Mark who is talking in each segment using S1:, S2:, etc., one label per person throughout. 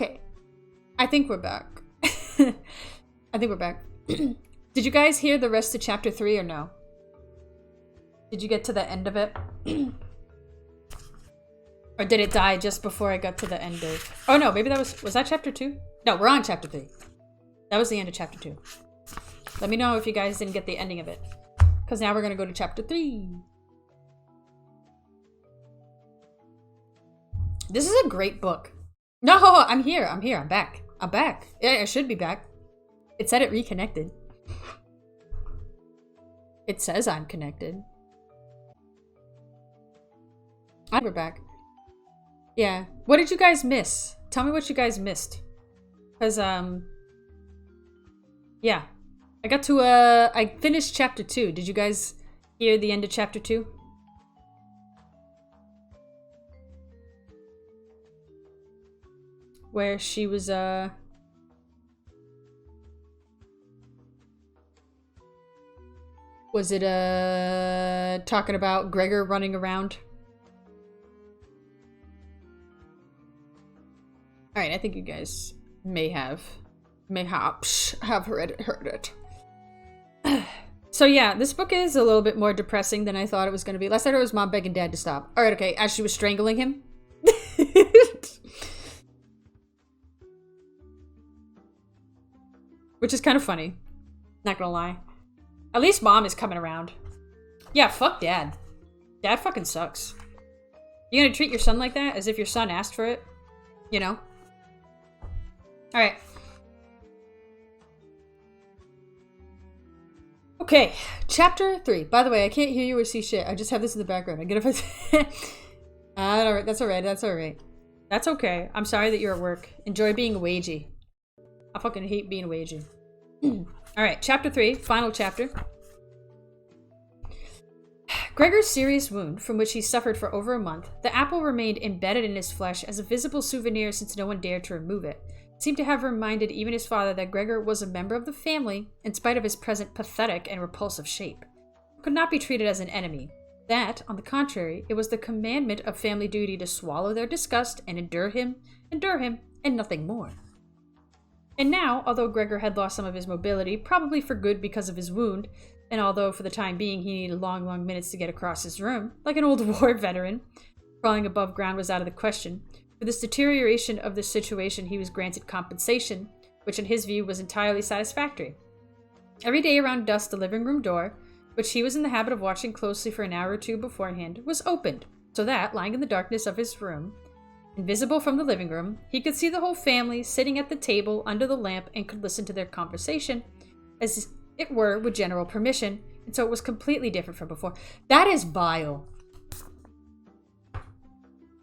S1: Okay. I think we're back. I think we're back. Did you guys hear the rest of chapter 3 or no? Did you get to the end of it? Or did it die just before I got to the end of... Oh no, maybe that was that chapter 2? No, we're on chapter 3. That was the end of chapter 2. Let me know if you guys didn't get the ending of it. Because now we're going to go to chapter 3. This is a great book. No, I'm here. I'm back. Yeah, I should be back. It said it reconnected. It says I'm connected. We're back. Yeah. What did you guys miss? Tell me what you guys missed. Because, yeah. I finished chapter 2. Did you guys hear the end of chapter 2? Where she was, was it, talking about Gregor running around? Alright, I think you guys may have heard it. So yeah, this book is a little bit more depressing than I thought it was going to be. Last I heard it was Mom begging Dad to stop. Alright, okay, as she was strangling him. Which is kind of funny. Not gonna lie. At least Mom is coming around. Yeah, fuck Dad. Dad fucking sucks. You gonna treat your son like that? As if your son asked for it? You know? Alright. Okay, chapter 3. By the way, I can't hear you or see shit. I just have this in the background. I get if alright, that's alright, that's alright. That's okay. I'm sorry that you're at work. Enjoy being wagey. I fucking hate being wagey. Alright, chapter 3, final chapter. Gregor's serious wound, from which he suffered for over a month, the apple remained embedded in his flesh as a visible souvenir since no one dared to remove it. It seemed to have reminded even his father that Gregor was a member of the family, in spite of his present pathetic and repulsive shape. He could not be treated as an enemy. That, on the contrary, it was the commandment of family duty to swallow their disgust and endure him, and nothing more. And now, although Gregor had lost some of his mobility, probably for good because of his wound, and although for the time being he needed long minutes to get across his room, like an old war veteran, crawling above ground was out of the question. For this deterioration of the situation he was granted compensation, which in his view was entirely satisfactory. Every day around dusk the living room door, which he was in the habit of watching closely for an hour or two beforehand, was opened, so that, lying in the darkness of his room, invisible from the living room, he could see the whole family sitting at the table under the lamp and could listen to their conversation, as it were, with general permission, and so it was completely different from before. That is vile.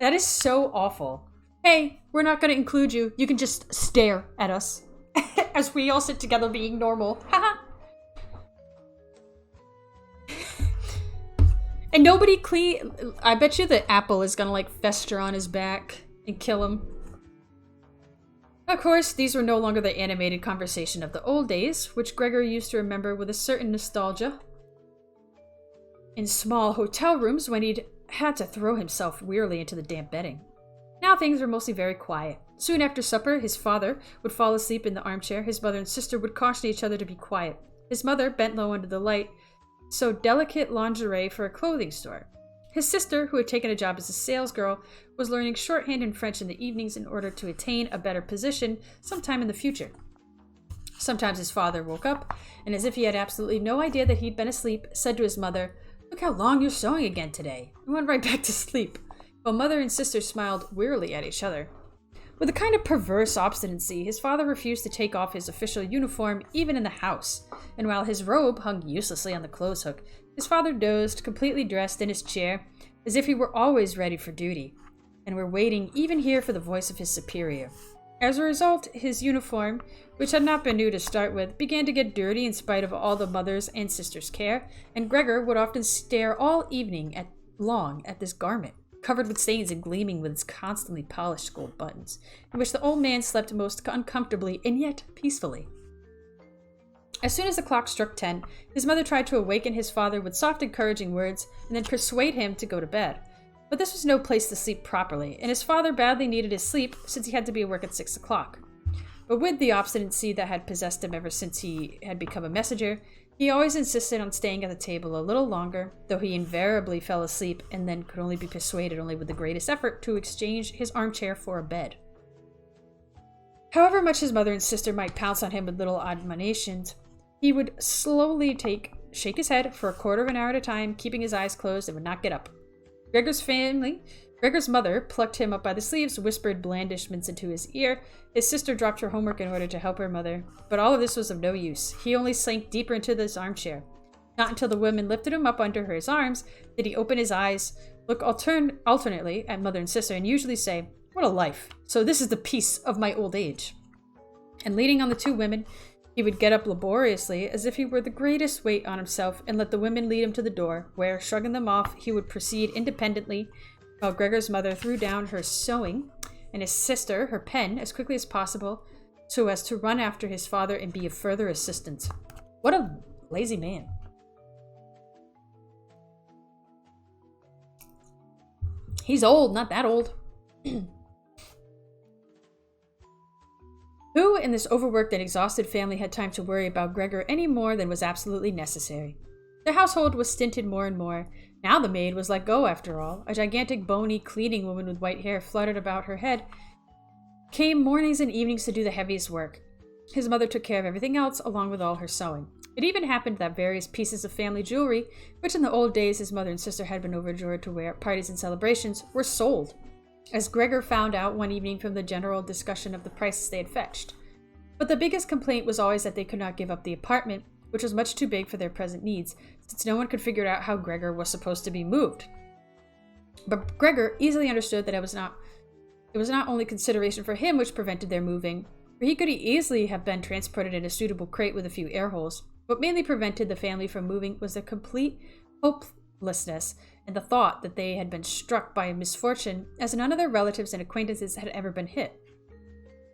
S1: That is so awful. Hey, we're not going to include you. You can just stare at us as we all sit together being normal. Haha. And nobody clean. I bet you the apple is going to like fester on his back and kill him. Of course, these were no longer the animated conversation of the old days, which Gregor used to remember with a certain nostalgia. In small hotel rooms when he'd had to throw himself wearily into the damp bedding. Now things were mostly very quiet. Soon after supper, his father would fall asleep in the armchair. His mother and sister would caution each other to be quiet. His mother, bent low under the light, sewed delicate lingerie for a clothing store. His sister, who had taken a job as a salesgirl, was learning shorthand and French in the evenings in order to attain a better position sometime in the future. Sometimes his father woke up, and as if he had absolutely no idea that he'd been asleep, said to his mother, "Look how long you're sewing again today," and went right back to sleep, while mother and sister smiled wearily at each other. With a kind of perverse obstinacy, his father refused to take off his official uniform even in the house, and while his robe hung uselessly on the clothes hook, his father dozed, completely dressed in his chair, as if he were always ready for duty, and were waiting even here for the voice of his superior. As a result, his uniform, which had not been new to start with, began to get dirty in spite of all the mother's and sister's care, and Gregor would often stare all evening long at this garment, covered with stains and gleaming with its constantly polished gold buttons, in which the old man slept most uncomfortably and yet peacefully. As soon as the clock struck 10, his mother tried to awaken his father with soft, encouraging words, and then persuade him to go to bed. But this was no place to sleep properly, and his father badly needed his sleep since he had to be at work at 6 o'clock. But with the obstinacy that had possessed him ever since he had become a messenger, he always insisted on staying at the table a little longer, though he invariably fell asleep and then could only be persuaded only with the greatest effort to exchange his armchair for a bed. However much his mother and sister might pounce on him with little admonitions, he would slowly shake his head for a quarter of an hour at a time, keeping his eyes closed, and would not get up. Gregor's mother plucked him up by the sleeves, whispered blandishments into his ear. His sister dropped her homework in order to help her mother, but all of this was of no use. He only sank deeper into this armchair. Not until the women lifted him up under his arms did he open his eyes, look alternately at mother and sister, and usually say, "What a life! So this is the peace of my old age." And leaning on the two women, he would get up laboriously, as if he were the greatest weight on himself, and let the women lead him to the door, where, shrugging them off, he would proceed independently, while Gregor's mother threw down her sewing, and his sister her pen, as quickly as possible, so as to run after his father and be of further assistance. What a lazy man. He's old, not that old. Who in this overworked and exhausted family had time to worry about Gregor any more than was absolutely necessary? The household was stinted more and more. Now the maid was let go after all. A gigantic, bony, cleaning woman with white hair fluttered about her head came mornings and evenings to do the heaviest work. His mother took care of everything else, along with all her sewing. It even happened that various pieces of family jewelry, which in the old days his mother and sister had been overjoyed to wear at parties and celebrations, were sold, as Gregor found out one evening from the general discussion of the prices they had fetched. But the biggest complaint was always that they could not give up the apartment, which was much too big for their present needs, since no one could figure out how Gregor was supposed to be moved. But Gregor easily understood that it was not only consideration for him which prevented their moving, for he could easily have been transported in a suitable crate with a few air holes. What mainly prevented the family from moving was their complete hopelessness and the thought that they had been struck by a misfortune, as none of their relatives and acquaintances had ever been hit.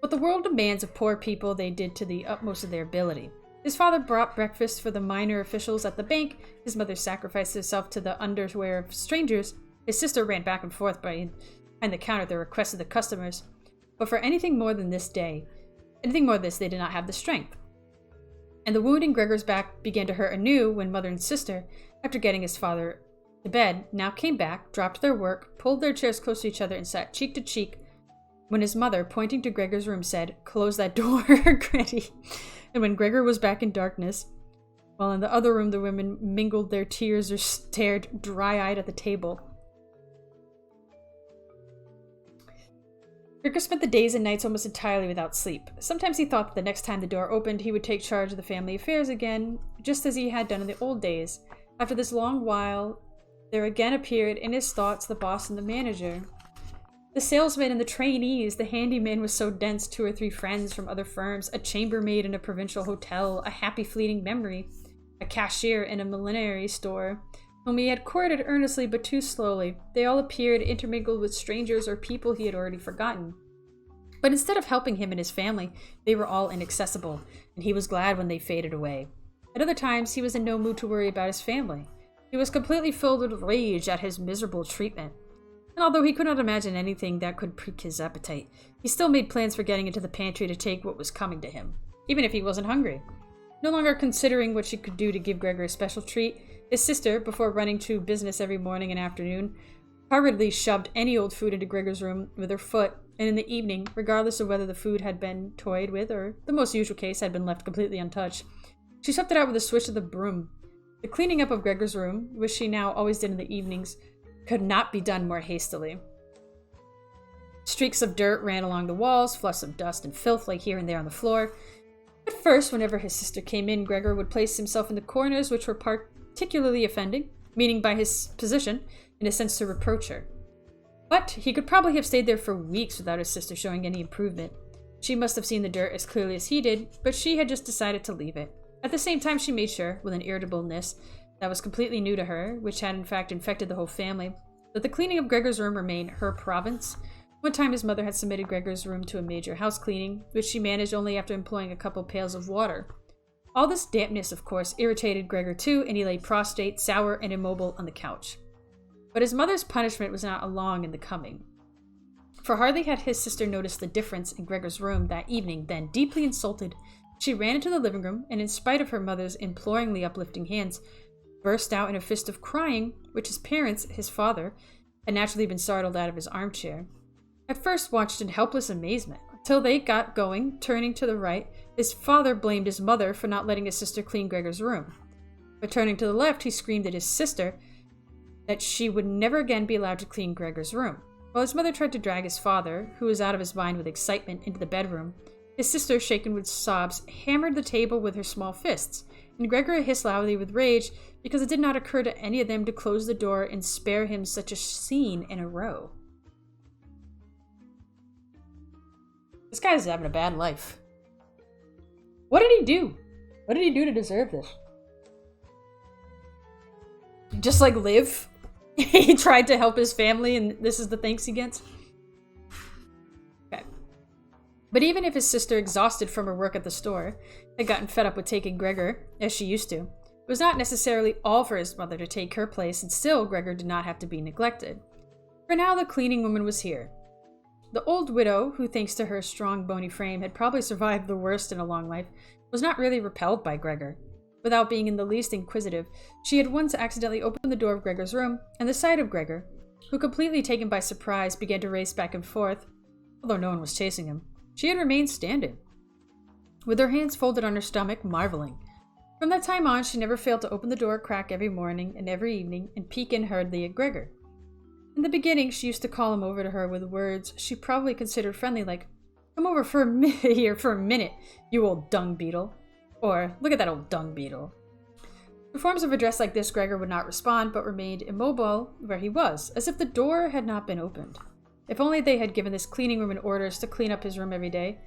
S1: What the world demands of poor people they did to the utmost of their ability. His father brought breakfast for the minor officials at the bank, his mother sacrificed herself to the underwear of strangers, his sister ran back and forth behind the counter at the request of the customers. But for anything more than this, they did not have the strength. And the wound in Gregor's back began to hurt anew when mother and sister, after getting his father to bed, now came back, dropped their work, pulled their chairs close to each other, and sat cheek to cheek, when his mother, pointing to Gregor's room, said, "Close that door, Gretty." And when Gregor was back in darkness, while in the other room the women mingled their tears or stared dry-eyed at the table. Gregor spent the days and nights almost entirely without sleep. Sometimes he thought that the next time the door opened, he would take charge of the family affairs again, just as he had done in the old days. After this long while, there again appeared in his thoughts the boss and the manager. The salesman and the trainees, the handyman was so dense, 2 or 3 friends from other firms, a chambermaid in a provincial hotel, a happy fleeting memory, a cashier in a millinery store, whom he had courted earnestly but too slowly. They all appeared intermingled with strangers or people he had already forgotten. But instead of helping him and his family, they were all inaccessible, and he was glad when they faded away. At other times, he was in no mood to worry about his family. He was completely filled with rage at his miserable treatment. And although he could not imagine anything that could pique his appetite, he still made plans for getting into the pantry to take what was coming to him, even if he wasn't hungry. No longer considering what she could do to give Gregor a special treat, his sister, before running to business every morning and afternoon, hurriedly shoved any old food into Gregor's room with her foot, and in the evening, regardless of whether the food had been toyed with or, the most usual case, had been left completely untouched, she swept it out with a swish of the broom. The cleaning up of Gregor's room, which she now always did in the evenings, could not be done more hastily. Streaks of dirt ran along the walls, fluffs of dust and filth lay here and there on the floor. At first, whenever his sister came in, Gregor would place himself in the corners, which were particularly offending, meaning by his position, in a sense to reproach her. But he could probably have stayed there for weeks without his sister showing any improvement. She must have seen the dirt as clearly as he did, but she had just decided to leave it. At the same time, she made sure, with an irritableness that was completely new to her, which had in fact infected the whole family, that the cleaning of Gregor's room remained her province. One time his mother had submitted Gregor's room to a major house cleaning, which she managed only after employing a couple pails of water. All this dampness, of course, irritated Gregor too, and he lay prostrate, sour, and immobile on the couch. But his mother's punishment was not long in the coming. For hardly had his sister noticed the difference in Gregor's room that evening than, deeply insulted, she ran into the living room and, in spite of her mother's imploringly uplifting hands, burst out in a fist of crying, which his parents, his father, had naturally been startled out of his armchair. At first watched in helpless amazement, until they got going, turning to the right, his father blamed his mother for not letting his sister clean Gregor's room. But turning to the left, he screamed at his sister that she would never again be allowed to clean Gregor's room. While his mother tried to drag his father, who was out of his mind with excitement, into the bedroom, his sister, shaken with sobs, hammered the table with her small fists, and Gregor hissed loudly with rage because it did not occur to any of them to close the door and spare him such a scene in a row. This guy's having a bad life. What did he do? What did he do to deserve this? Just like live? He tried to help his family and this is the thanks he gets? Okay. But even if his sister, exhausted from her work at the store, had gotten fed up with taking Gregor, as she used to, it was not necessarily all for his mother to take her place, and still Gregor did not have to be neglected. For now the cleaning woman was here. The old widow, who thanks to her strong bony frame had probably survived the worst in a long life, was not really repelled by Gregor. Without being in the least inquisitive, she had once accidentally opened the door of Gregor's room, and the sight of Gregor, who, completely taken by surprise, began to race back and forth, although no one was chasing him, she had remained standing, with her hands folded on her stomach, marveling. From that time on, she never failed to open the door a crack every morning and every evening and peek in hurriedly at Gregor. In the beginning, she used to call him over to her with words she probably considered friendly, like, "Come over for a minute here for a minute, you old dung beetle." Or, "Look at that old dung beetle." To forms of address like this, Gregor would not respond, but remained immobile where he was, as if the door had not been opened. If only they had given this cleaning woman orders to clean up his room every day,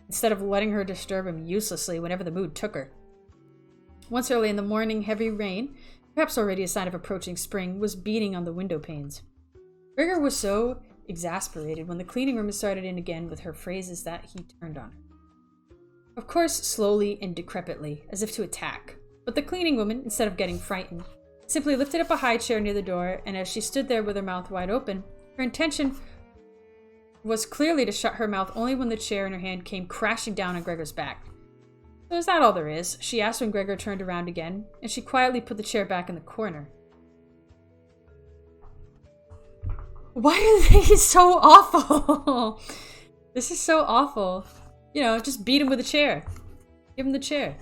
S1: instead of letting her disturb him uselessly whenever the mood took her. Once early in the morning, heavy rain, perhaps already a sign of approaching spring, was beating on the window panes. Gregor was so exasperated when the cleaning woman started in again with her phrases that he turned on her. Of course, slowly and decrepitly, as if to attack. But the cleaning woman, instead of getting frightened, simply lifted up a high chair near the door, and as she stood there with her mouth wide open, her intention was clearly to shut her mouth only when the chair in her hand came crashing down on Gregor's back. "So is that all there is?" she asked when Gregor turned around again, and she quietly put the chair back in the corner. Why are they so awful? This is so awful. You know, just beat him with a chair. Give him the chair.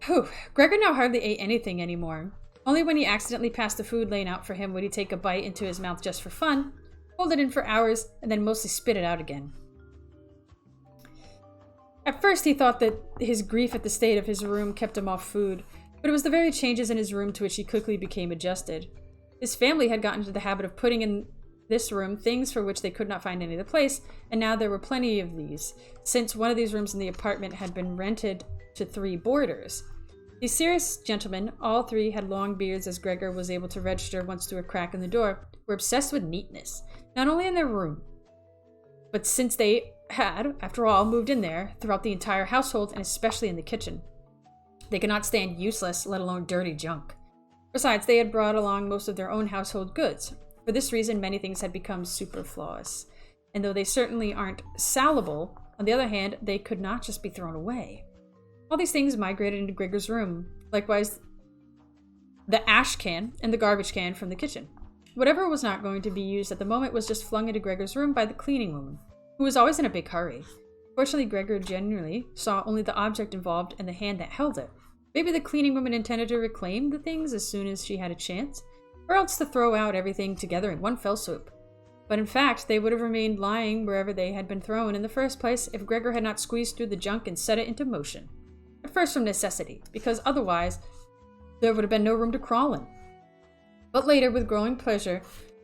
S1: Whew. Gregor now hardly ate anything anymore. Only when he accidentally passed the food laying out for him would he take a bite into his mouth just for fun, hold it in for hours, and then mostly spit it out again. At first he thought that his grief at the state of his room kept him off food, but it was the very changes in his room to which he quickly became adjusted. His family had gotten into the habit of putting in this room things for which they could not find any other place, and now there were plenty of these, since one of these rooms in the apartment had been rented to 3 boarders. These serious gentlemen, all 3 had long beards, as Gregor was able to register once through a crack in the door, were obsessed with neatness, not only in their room, but since they had, after all, moved in there, throughout the entire household, and especially in the kitchen. They could not stand useless, let alone dirty junk. Besides, they had brought along most of their own household goods. For this reason, many things had become superfluous. And though they certainly aren't salable, on the other hand, they could not just be thrown away. All these things migrated into Gregor's room. Likewise, the ash can and the garbage can from the kitchen. Whatever was not going to be used at the moment was just flung into Gregor's room by the cleaning woman, who was always in a big hurry. Fortunately, Gregor generally saw only the object involved and the hand that held it. Maybe the cleaning woman intended to reclaim the things as soon as she had a chance, or else to throw out everything together in one fell swoop. But in fact, they would have remained lying wherever they had been thrown in the first place if Gregor had not squeezed through the junk and set it into motion. At first from necessity, because otherwise there would have been no room to crawl in. But later, with growing pleasure,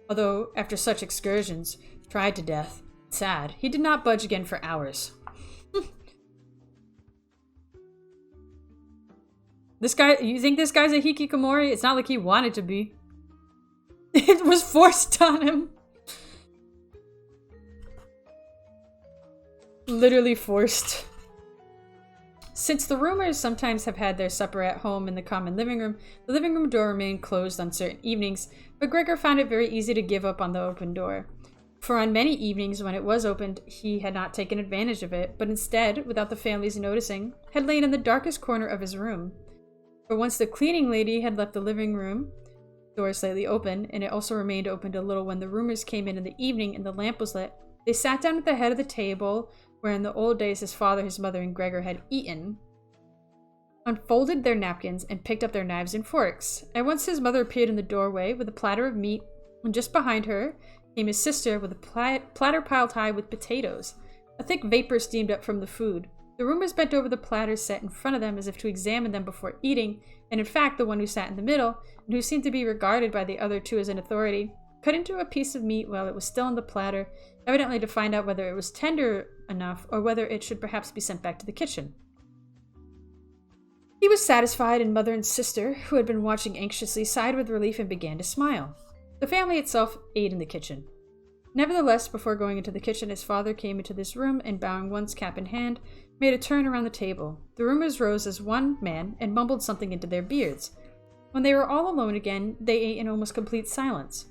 S1: although after such excursions, tried to death, sad, he did not budge again for hours. This guy, you think this guy's a hikikomori? It's not like he wanted to be. It was forced on him. Literally forced. Since the roomers sometimes have had their supper at home in the common living room, the living room door remained closed on certain evenings, but Gregor found it very easy to give up on the open door. For on many evenings when it was opened, he had not taken advantage of it, but instead, without the family's noticing, had lain in the darkest corner of his room. For once the cleaning lady had left the living room door slightly open, and it also remained opened a little when the roomers came in the evening and the lamp was lit, they sat down at the head of the table where in the old days his father, his mother, and Gregor had eaten, unfolded their napkins, and picked up their knives and forks. At once his mother appeared in the doorway with a platter of meat, and just behind her came his sister with a platter piled high with potatoes. A thick vapor steamed up from the food. The roomers bent over the platters set in front of them as if to examine them before eating, and in fact the one who sat in the middle, and who seemed to be regarded by the other two as an authority, cut into a piece of meat while it was still in the platter, evidently to find out whether it was tender enough or whether it should perhaps be sent back to the kitchen. He was satisfied, and mother and sister, who had been watching anxiously, sighed with relief and began to smile. The family itself ate in the kitchen. Nevertheless, before going into the kitchen, his father came into this room and, bowing once, cap in hand, made a turn around the table. The roomers rose as one man and mumbled something into their beards. When they were all alone again, they ate in almost complete silence.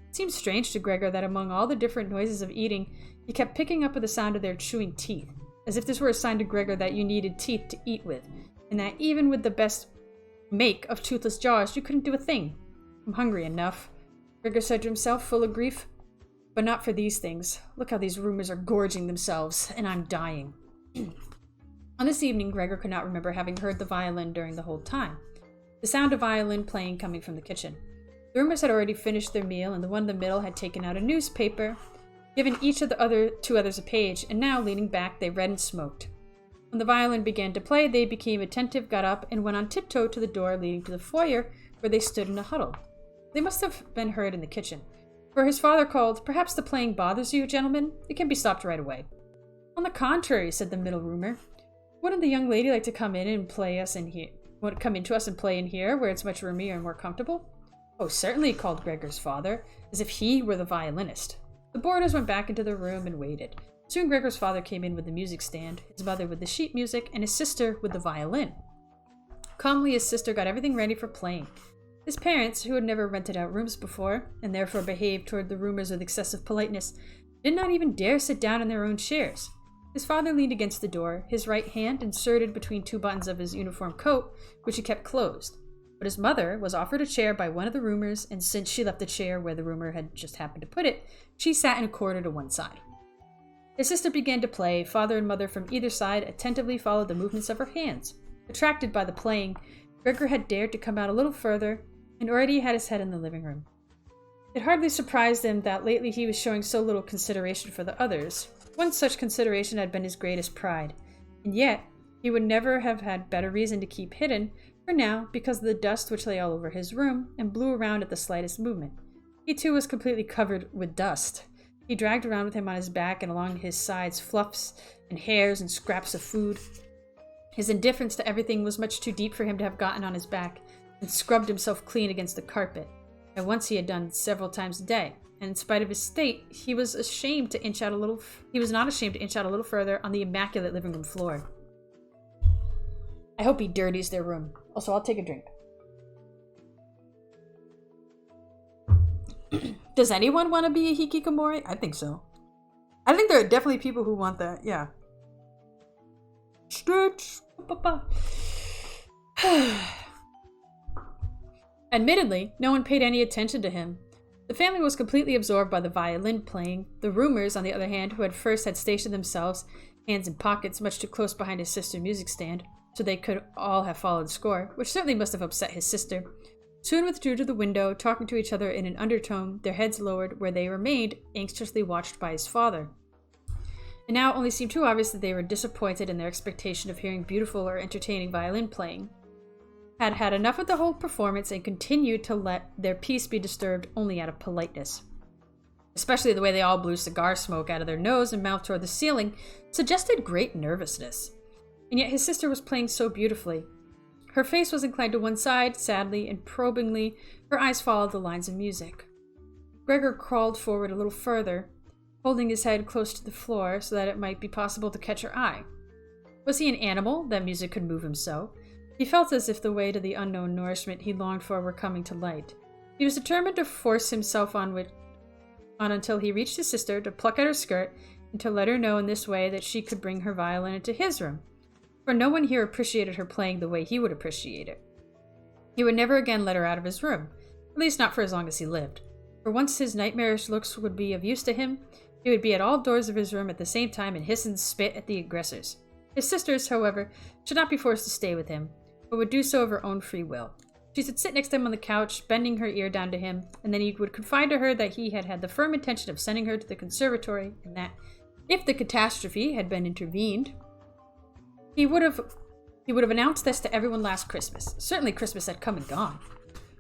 S1: It seemed strange to Gregor that among all the different noises of eating, he kept picking up with the sound of their chewing teeth, as if this were a sign to Gregor that you needed teeth to eat with, and that even with the best make of toothless jaws, you couldn't do a thing. I'm hungry enough, Gregor said to himself, full of grief. But not for these things. Look how these roomers are gorging themselves, and I'm dying. On this evening, Gregor could not remember having heard the violin during the whole time. The sound of violin playing coming from the kitchen. The roomers had already finished their meal, and the one in the middle had taken out a newspaper, given each of the two others a page, and now, leaning back, they read and smoked. When the violin began to play, they became attentive, got up, and went on tiptoe to the door leading to the foyer, where they stood in a huddle. They must have been heard in the kitchen, for his father called, "Perhaps the playing bothers you, gentlemen? It can be stopped right away." "On the contrary," said the middle roomer. "Wouldn't the young lady like to come in and play us in here? Come into us and play in here, where it's much roomier and more comfortable?" "Oh, certainly," called Gregor's father, as if he were the violinist. The boarders went back into the room and waited. Soon Gregor's father came in with the music stand, his mother with the sheet music, and his sister with the violin. Calmly, his sister got everything ready for playing. His parents, who had never rented out rooms before, and therefore behaved toward the roomers with excessive politeness, did not even dare sit down in their own chairs. His father leaned against the door, his right hand inserted between two buttons of his uniform coat, which he kept closed. But his mother was offered a chair by one of the roomers, and since she left the chair where the roomer had just happened to put it, she sat in a corner to one side. His sister began to play. Father and mother from either side attentively followed the movements of her hands. Attracted by the playing, Gregor had dared to come out a little further, and already had his head in the living room. It hardly surprised him that lately he was showing so little consideration for the others. One such consideration had been his greatest pride, and yet he would never have had better reason to keep hidden, for now, because of the dust which lay all over his room and blew around at the slightest movement. He too was completely covered with dust. He dragged around with him on his back and along his sides fluffs and hairs and scraps of food. His indifference to everything was much too deep for him to have gotten on his back and scrubbed himself clean against the carpet, and once he had done several times a day. And in spite of his state, he was not ashamed to inch out a little further on the immaculate living room floor. I hope he dirties their room. Also, I'll take a drink. Does anyone want to be a hikikomori? I think so. I think there are definitely people who want that. Yeah. Stretch. Admittedly, no one paid any attention to him. The family was completely absorbed by the violin playing. The roomers, on the other hand, who at first had stationed themselves, hands in pockets, much too close behind his sister's music stand, so they could all have followed score, which certainly must have upset his sister, soon withdrew to the window, talking to each other in an undertone, their heads lowered, where they remained, anxiously watched by his father. It now only seemed too obvious that they were disappointed in their expectation of hearing beautiful or entertaining violin playing, had had enough of the whole performance, and continued to let their peace be disturbed only out of politeness. Especially the way they all blew cigar smoke out of their nose and mouth toward the ceiling suggested great nervousness. And yet his sister was playing so beautifully. Her face was inclined to one side, sadly and probingly, her eyes followed the lines of music. Gregor crawled forward a little further, holding his head close to the floor so that it might be possible to catch her eye. Was he an animal that music could move him so? He felt as if the way to the unknown nourishment he longed for were coming to light. He was determined to force himself on until he reached his sister, to pluck at her skirt, and to let her know in this way that she could bring her violin into his room. For no one here appreciated her playing the way he would appreciate it. He would never again let her out of his room, at least not for as long as he lived. For once his nightmarish looks would be of use to him, he would be at all doors of his room at the same time and hiss and spit at the aggressors. His sisters, however, should not be forced to stay with him, but would do so of her own free will. She should sit next to him on the couch, bending her ear down to him, and then he would confide to her that he had had the firm intention of sending her to the conservatory, and that, if the catastrophe had been intervened, he would have announced this to everyone last Christmas. Certainly Christmas had come and gone,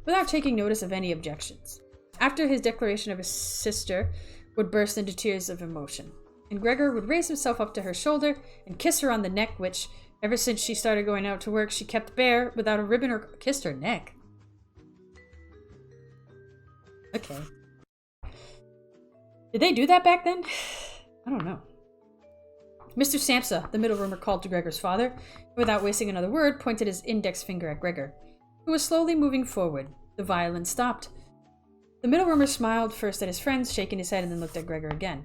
S1: without taking notice of any objections. After his declaration of his sister would burst into tears of emotion, and Gregor would raise himself up to her shoulder and kiss her on the neck, which, ever since she started going out to work, she kept bare without a ribbon or kissed her neck. Okay. Did they do that back then? I don't know. Mr. Samsa, the middle roomer, called to Gregor's father, and without wasting another word, pointed his index finger at Gregor, who was slowly moving forward. The violin stopped. The middle roomer smiled first at his friends, shaking his head, and then looked at Gregor again.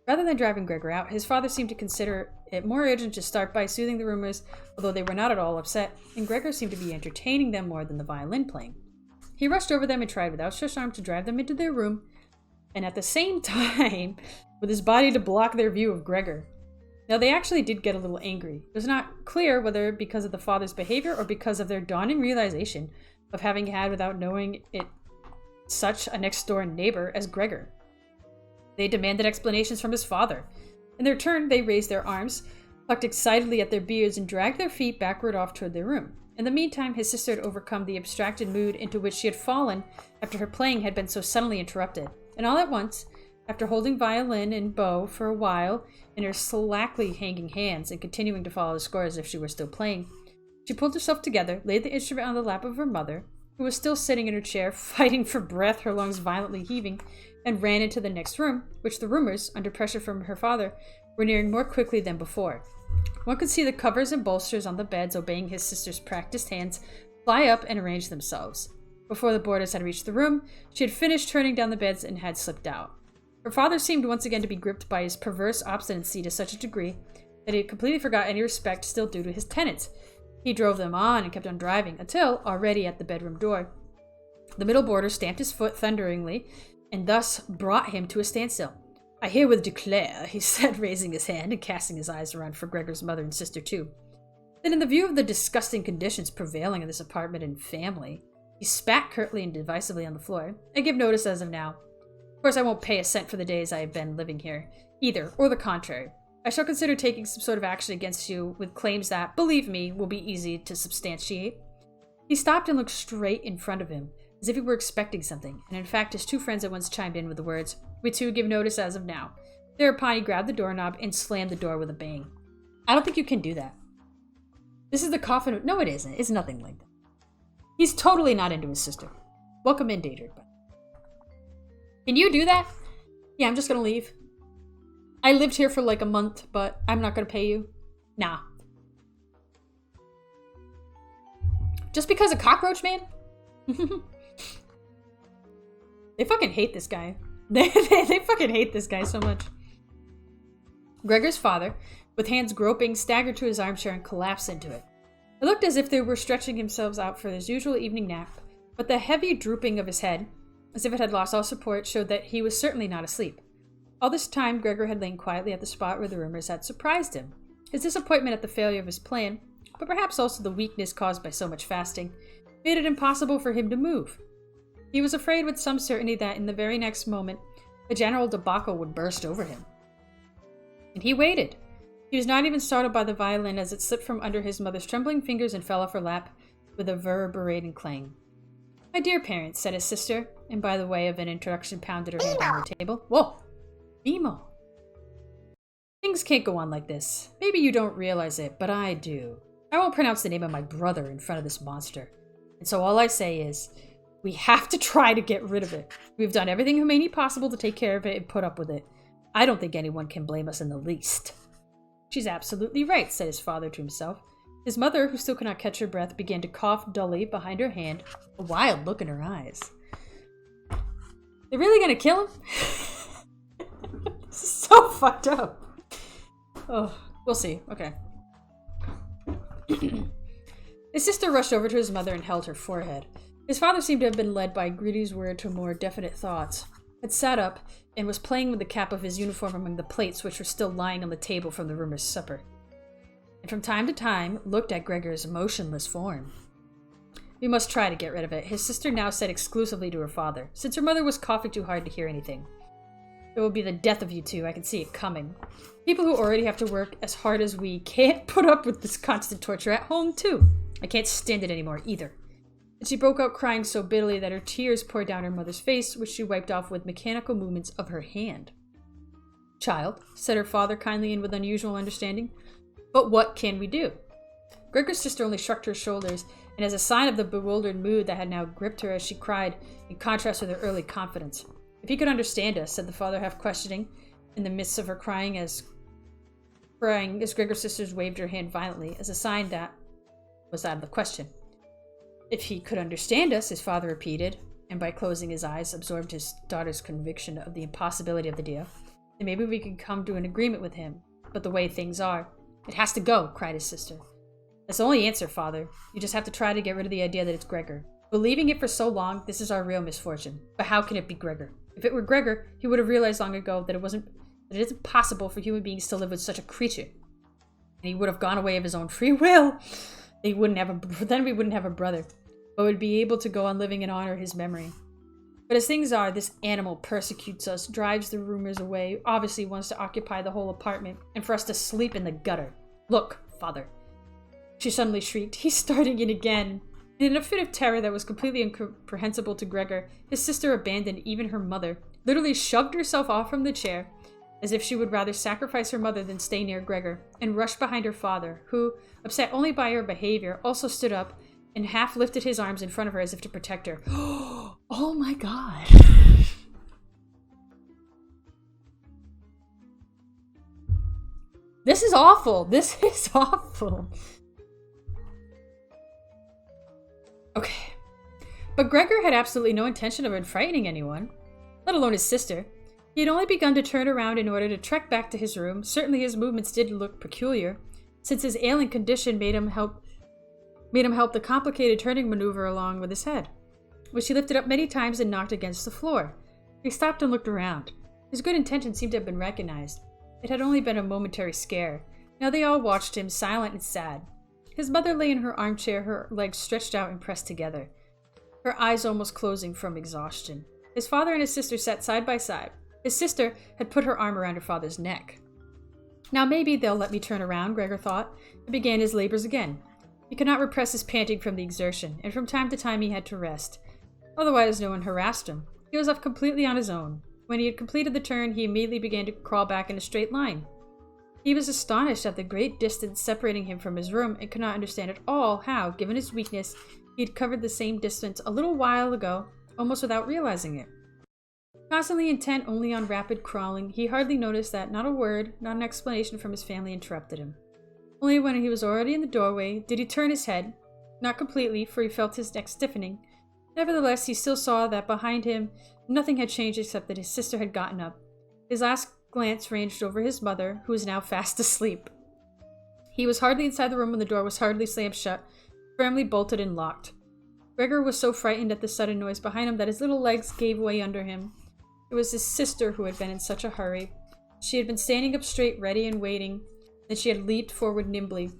S1: Rather than driving Gregor out, his father seemed to consider it more urgent to start by soothing the roomers, although they were not at all upset, and Gregor seemed to be entertaining them more than the violin playing. He rushed over them and tried with outstretched arm to drive them into their room, and at the same time, with his body to block their view of Gregor. Now, they actually did get a little angry. It was not clear whether because of the father's behavior or because of their dawning realization of having had, without knowing it, such a next-door neighbor as Gregor. They demanded explanations from his father. In their turn, they raised their arms, plucked excitedly at their beards, and dragged their feet backward off toward their room. In the meantime, his sister had overcome the abstracted mood into which she had fallen after her playing had been so suddenly interrupted. And all at once, after holding violin and bow for a while in her slackly hanging hands and continuing to follow the score as if she were still playing, she pulled herself together, laid the instrument on the lap of her mother, who was still sitting in her chair, fighting for breath, her lungs violently heaving, and ran into the next room, which the roomers, under pressure from her father, were nearing more quickly than before. One could see the covers and bolsters on the beds, obeying his sister's practiced hands, fly up and arrange themselves. Before the boarders had reached the room, she had finished turning down the beds and had slipped out. Her father seemed once again to be gripped by his perverse obstinacy to such a degree that he had completely forgot any respect still due to his tenants. He drove them on and kept on driving until, already at the bedroom door, the middle boarder stamped his foot thunderingly and thus brought him to a standstill. "I herewith declare," he said, raising his hand and casting his eyes around for Gregor's mother and sister too, "that in the view of the disgusting conditions prevailing in this apartment and family," he spat curtly and decisively on the floor, "I give notice as of now. Of course, I won't pay a cent for the days I have been living here, either, or the contrary. I shall consider taking some sort of action against you with claims that, believe me, will be easy to substantiate." He stopped and looked straight in front of him, as if he were expecting something, and in fact his two friends at once chimed in with the words, "We too give notice as of now." Thereupon he grabbed the doorknob and slammed the door with a bang. I don't think you can do that. This is the coffin. No, it isn't. It's nothing like that. He's totally not into his sister. Welcome in, Daedric. Can you do that? Yeah, I'm just gonna leave. I lived here for like a month, but I'm not gonna pay you. Nah. Just because of Cockroach Man? They fucking hate this guy. They fucking hate this guy so much. Gregor's father, with hands groping, staggered to his armchair and collapsed into it. It looked as if they were stretching themselves out for his usual evening nap, but the heavy drooping of his head, as if it had lost all support, showed that he was certainly not asleep. All this time, Gregor had lain quietly at the spot where the rumors had surprised him. His disappointment at the failure of his plan, but perhaps also the weakness caused by so much fasting, made it impossible for him to move. He was afraid with some certainty that in the very next moment, a general debacle would burst over him. And he waited. He was not even startled by the violin as it slipped from under his mother's trembling fingers and fell off her lap with a reverberating clang. "My dear parents," said his sister, and by the way of an introduction pounded her hand on the table. Whoa! Emo! "Things can't go on like this. Maybe you don't realize it, but I do. I won't pronounce the name of my brother in front of this monster. And so all I say is, we have to try to get rid of it. We've done everything humanely possible to take care of it and put up with it. I don't think anyone can blame us in the least." She's absolutely right, said his father to himself. His mother, who still could not catch her breath, began to cough dully behind her hand, a wild look in her eyes. They're really gonna kill him? This is so fucked up. Oh, we'll see. Okay. His sister rushed over to his mother and held her forehead. His father seemed to have been led by Greedy's word to more definite thoughts, had sat up, and was playing with the cap of his uniform among the plates which were still lying on the table from the roomer's supper. And from time to time looked at Gregor's motionless form. We must try to get rid of it, his sister now said exclusively to her father, since her mother was coughing too hard to hear anything. It will be the death of you two, I can see it coming. People who already have to work as hard as we can't put up with this constant torture at home, too. I can't stand it anymore, either. And she broke out crying so bitterly that her tears poured down her mother's face, which she wiped off with mechanical movements of her hand. Child, said her father kindly and with unusual understanding, but what can we do? Gregor's sister only shrugged her shoulders, and as a sign of the bewildered mood that had now gripped her as she cried, in contrast with her early confidence. If he could understand us, said the father half questioning, in the midst of her crying as Gregor's sisters waved her hand violently, as a sign that was out of the question. If he could understand us, his father repeated, and by closing his eyes, absorbed his daughter's conviction of the impossibility of the deal, then maybe we could come to an agreement with him. But the way things are, it has to go, cried his sister. That's the only answer, father. You just have to try to get rid of the idea that it's Gregor. Believing it for so long, this is our real misfortune. But how can it be Gregor? If it were Gregor, he would have realized long ago that it isn't possible for human beings to live with such a creature. And he would have gone away of his own free will. Then we wouldn't have a brother, but would be able to go on living and honor his memory. But as things are, this animal persecutes us, drives the rumors away, obviously wants to occupy the whole apartment, and for us to sleep in the gutter. Look, father. She suddenly shrieked, he's starting it again. And in a fit of terror that was completely incomprehensible to Gregor, his sister abandoned even her mother, literally shoved herself off from the chair, as if she would rather sacrifice her mother than stay near Gregor, and rushed behind her father, who, upset only by her behavior, also stood up and half lifted his arms in front of her as if to protect her. Oh my god. This is awful. This is awful. Okay. But Gregor had absolutely no intention of frightening anyone, let alone his sister. He had only begun to turn around in order to trek back to his room. Certainly his movements did look peculiar, since his ailing condition made him help the complicated turning maneuver along with his head, which he lifted up many times and knocked against the floor. He stopped and looked around. His good intentions seemed to have been recognized. It had only been a momentary scare. Now they all watched him, silent and sad. His mother lay in her armchair, her legs stretched out and pressed together, her eyes almost closing from exhaustion. His father and his sister sat side by side. His sister had put her arm around her father's neck. Now maybe they'll let me turn around, Gregor thought, and began his labors again. He could not repress his panting from the exertion, and from time to time he had to rest. Otherwise no one harassed him. He was off completely on his own. When he had completed the turn, he immediately began to crawl back in a straight line. He was astonished at the great distance separating him from his room, and could not understand at all how, given his weakness, he had covered the same distance a little while ago, almost without realizing it. Constantly intent only on rapid crawling, he hardly noticed that not a word, not an explanation from his family interrupted him. Only when he was already in the doorway did he turn his head, not completely, for he felt his neck stiffening. Nevertheless, he still saw that behind him nothing had changed except that his sister had gotten up. His last glance ranged over his mother, who was now fast asleep. He was hardly inside the room when the door was hardly slammed shut, firmly bolted and locked. Gregor was so frightened at the sudden noise behind him that his little legs gave way under him. It was his sister who had been in such a hurry. She had been standing up straight, ready and waiting. Then she had leaped forward nimbly.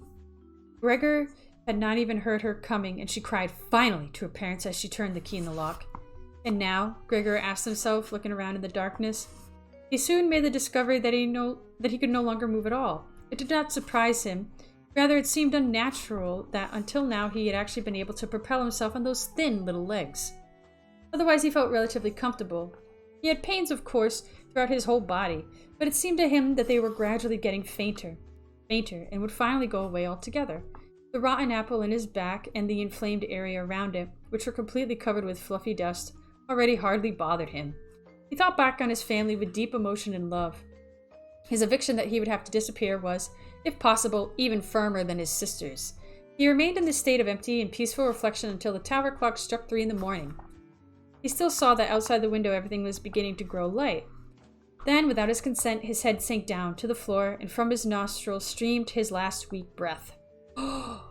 S1: Gregor had not even heard her coming, and she cried finally to her parents as she turned the key in the lock. And now, Gregor asked himself, looking around in the darkness, he soon made the discovery that he could no longer move at all. It did not surprise him. Rather, it seemed unnatural that until now he had actually been able to propel himself on those thin little legs. Otherwise, he felt relatively comfortable. He had pains, of course, throughout his whole body, but it seemed to him that they were gradually getting fainter, and would finally go away altogether. The rotten apple in his back and the inflamed area around it, which were completely covered with fluffy dust, already hardly bothered him. He thought back on his family with deep emotion and love. His eviction that he would have to disappear was, if possible, even firmer than his sister's. He remained in this state of empty and peaceful reflection until the tower clock struck 3 in the morning. He still saw that outside the window everything was beginning to grow light. Then, without his consent, his head sank down to the floor, and from his nostrils streamed his last weak breath. Oh.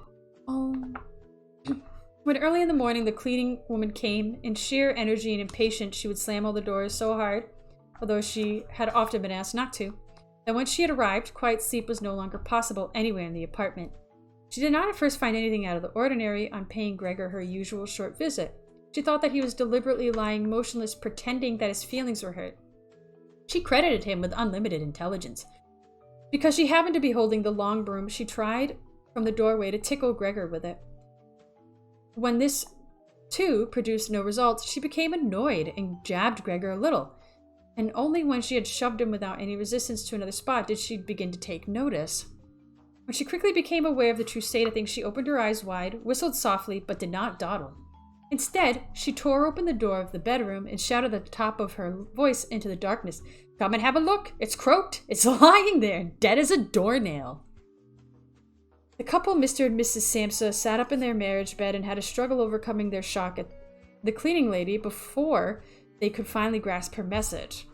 S1: When early in the morning the cleaning woman came, in sheer energy and impatience she would slam all the doors so hard, although she had often been asked not to, that when she had arrived, quiet sleep was no longer possible anywhere in the apartment. She did not at first find anything out of the ordinary on paying Gregor her usual short visit. She thought that he was deliberately lying motionless, pretending that his feelings were hurt. She credited him with unlimited intelligence. Because she happened to be holding the long broom, she tried from the doorway to tickle Gregor with it. When this, too, produced no results, she became annoyed and jabbed Gregor a little. And only when she had shoved him without any resistance to another spot did she begin to take notice. When she quickly became aware of the true state of things, she opened her eyes wide, whistled softly, but did not dawdle. Instead, she tore open the door of the bedroom and shouted at the top of her voice into the darkness, "Come and have a look! It's croaked! It's lying there, dead as a doornail!" The couple, Mr. and Mrs. Samsa, sat up in their marriage bed and had a struggle overcoming their shock at the cleaning lady before they could finally grasp her message.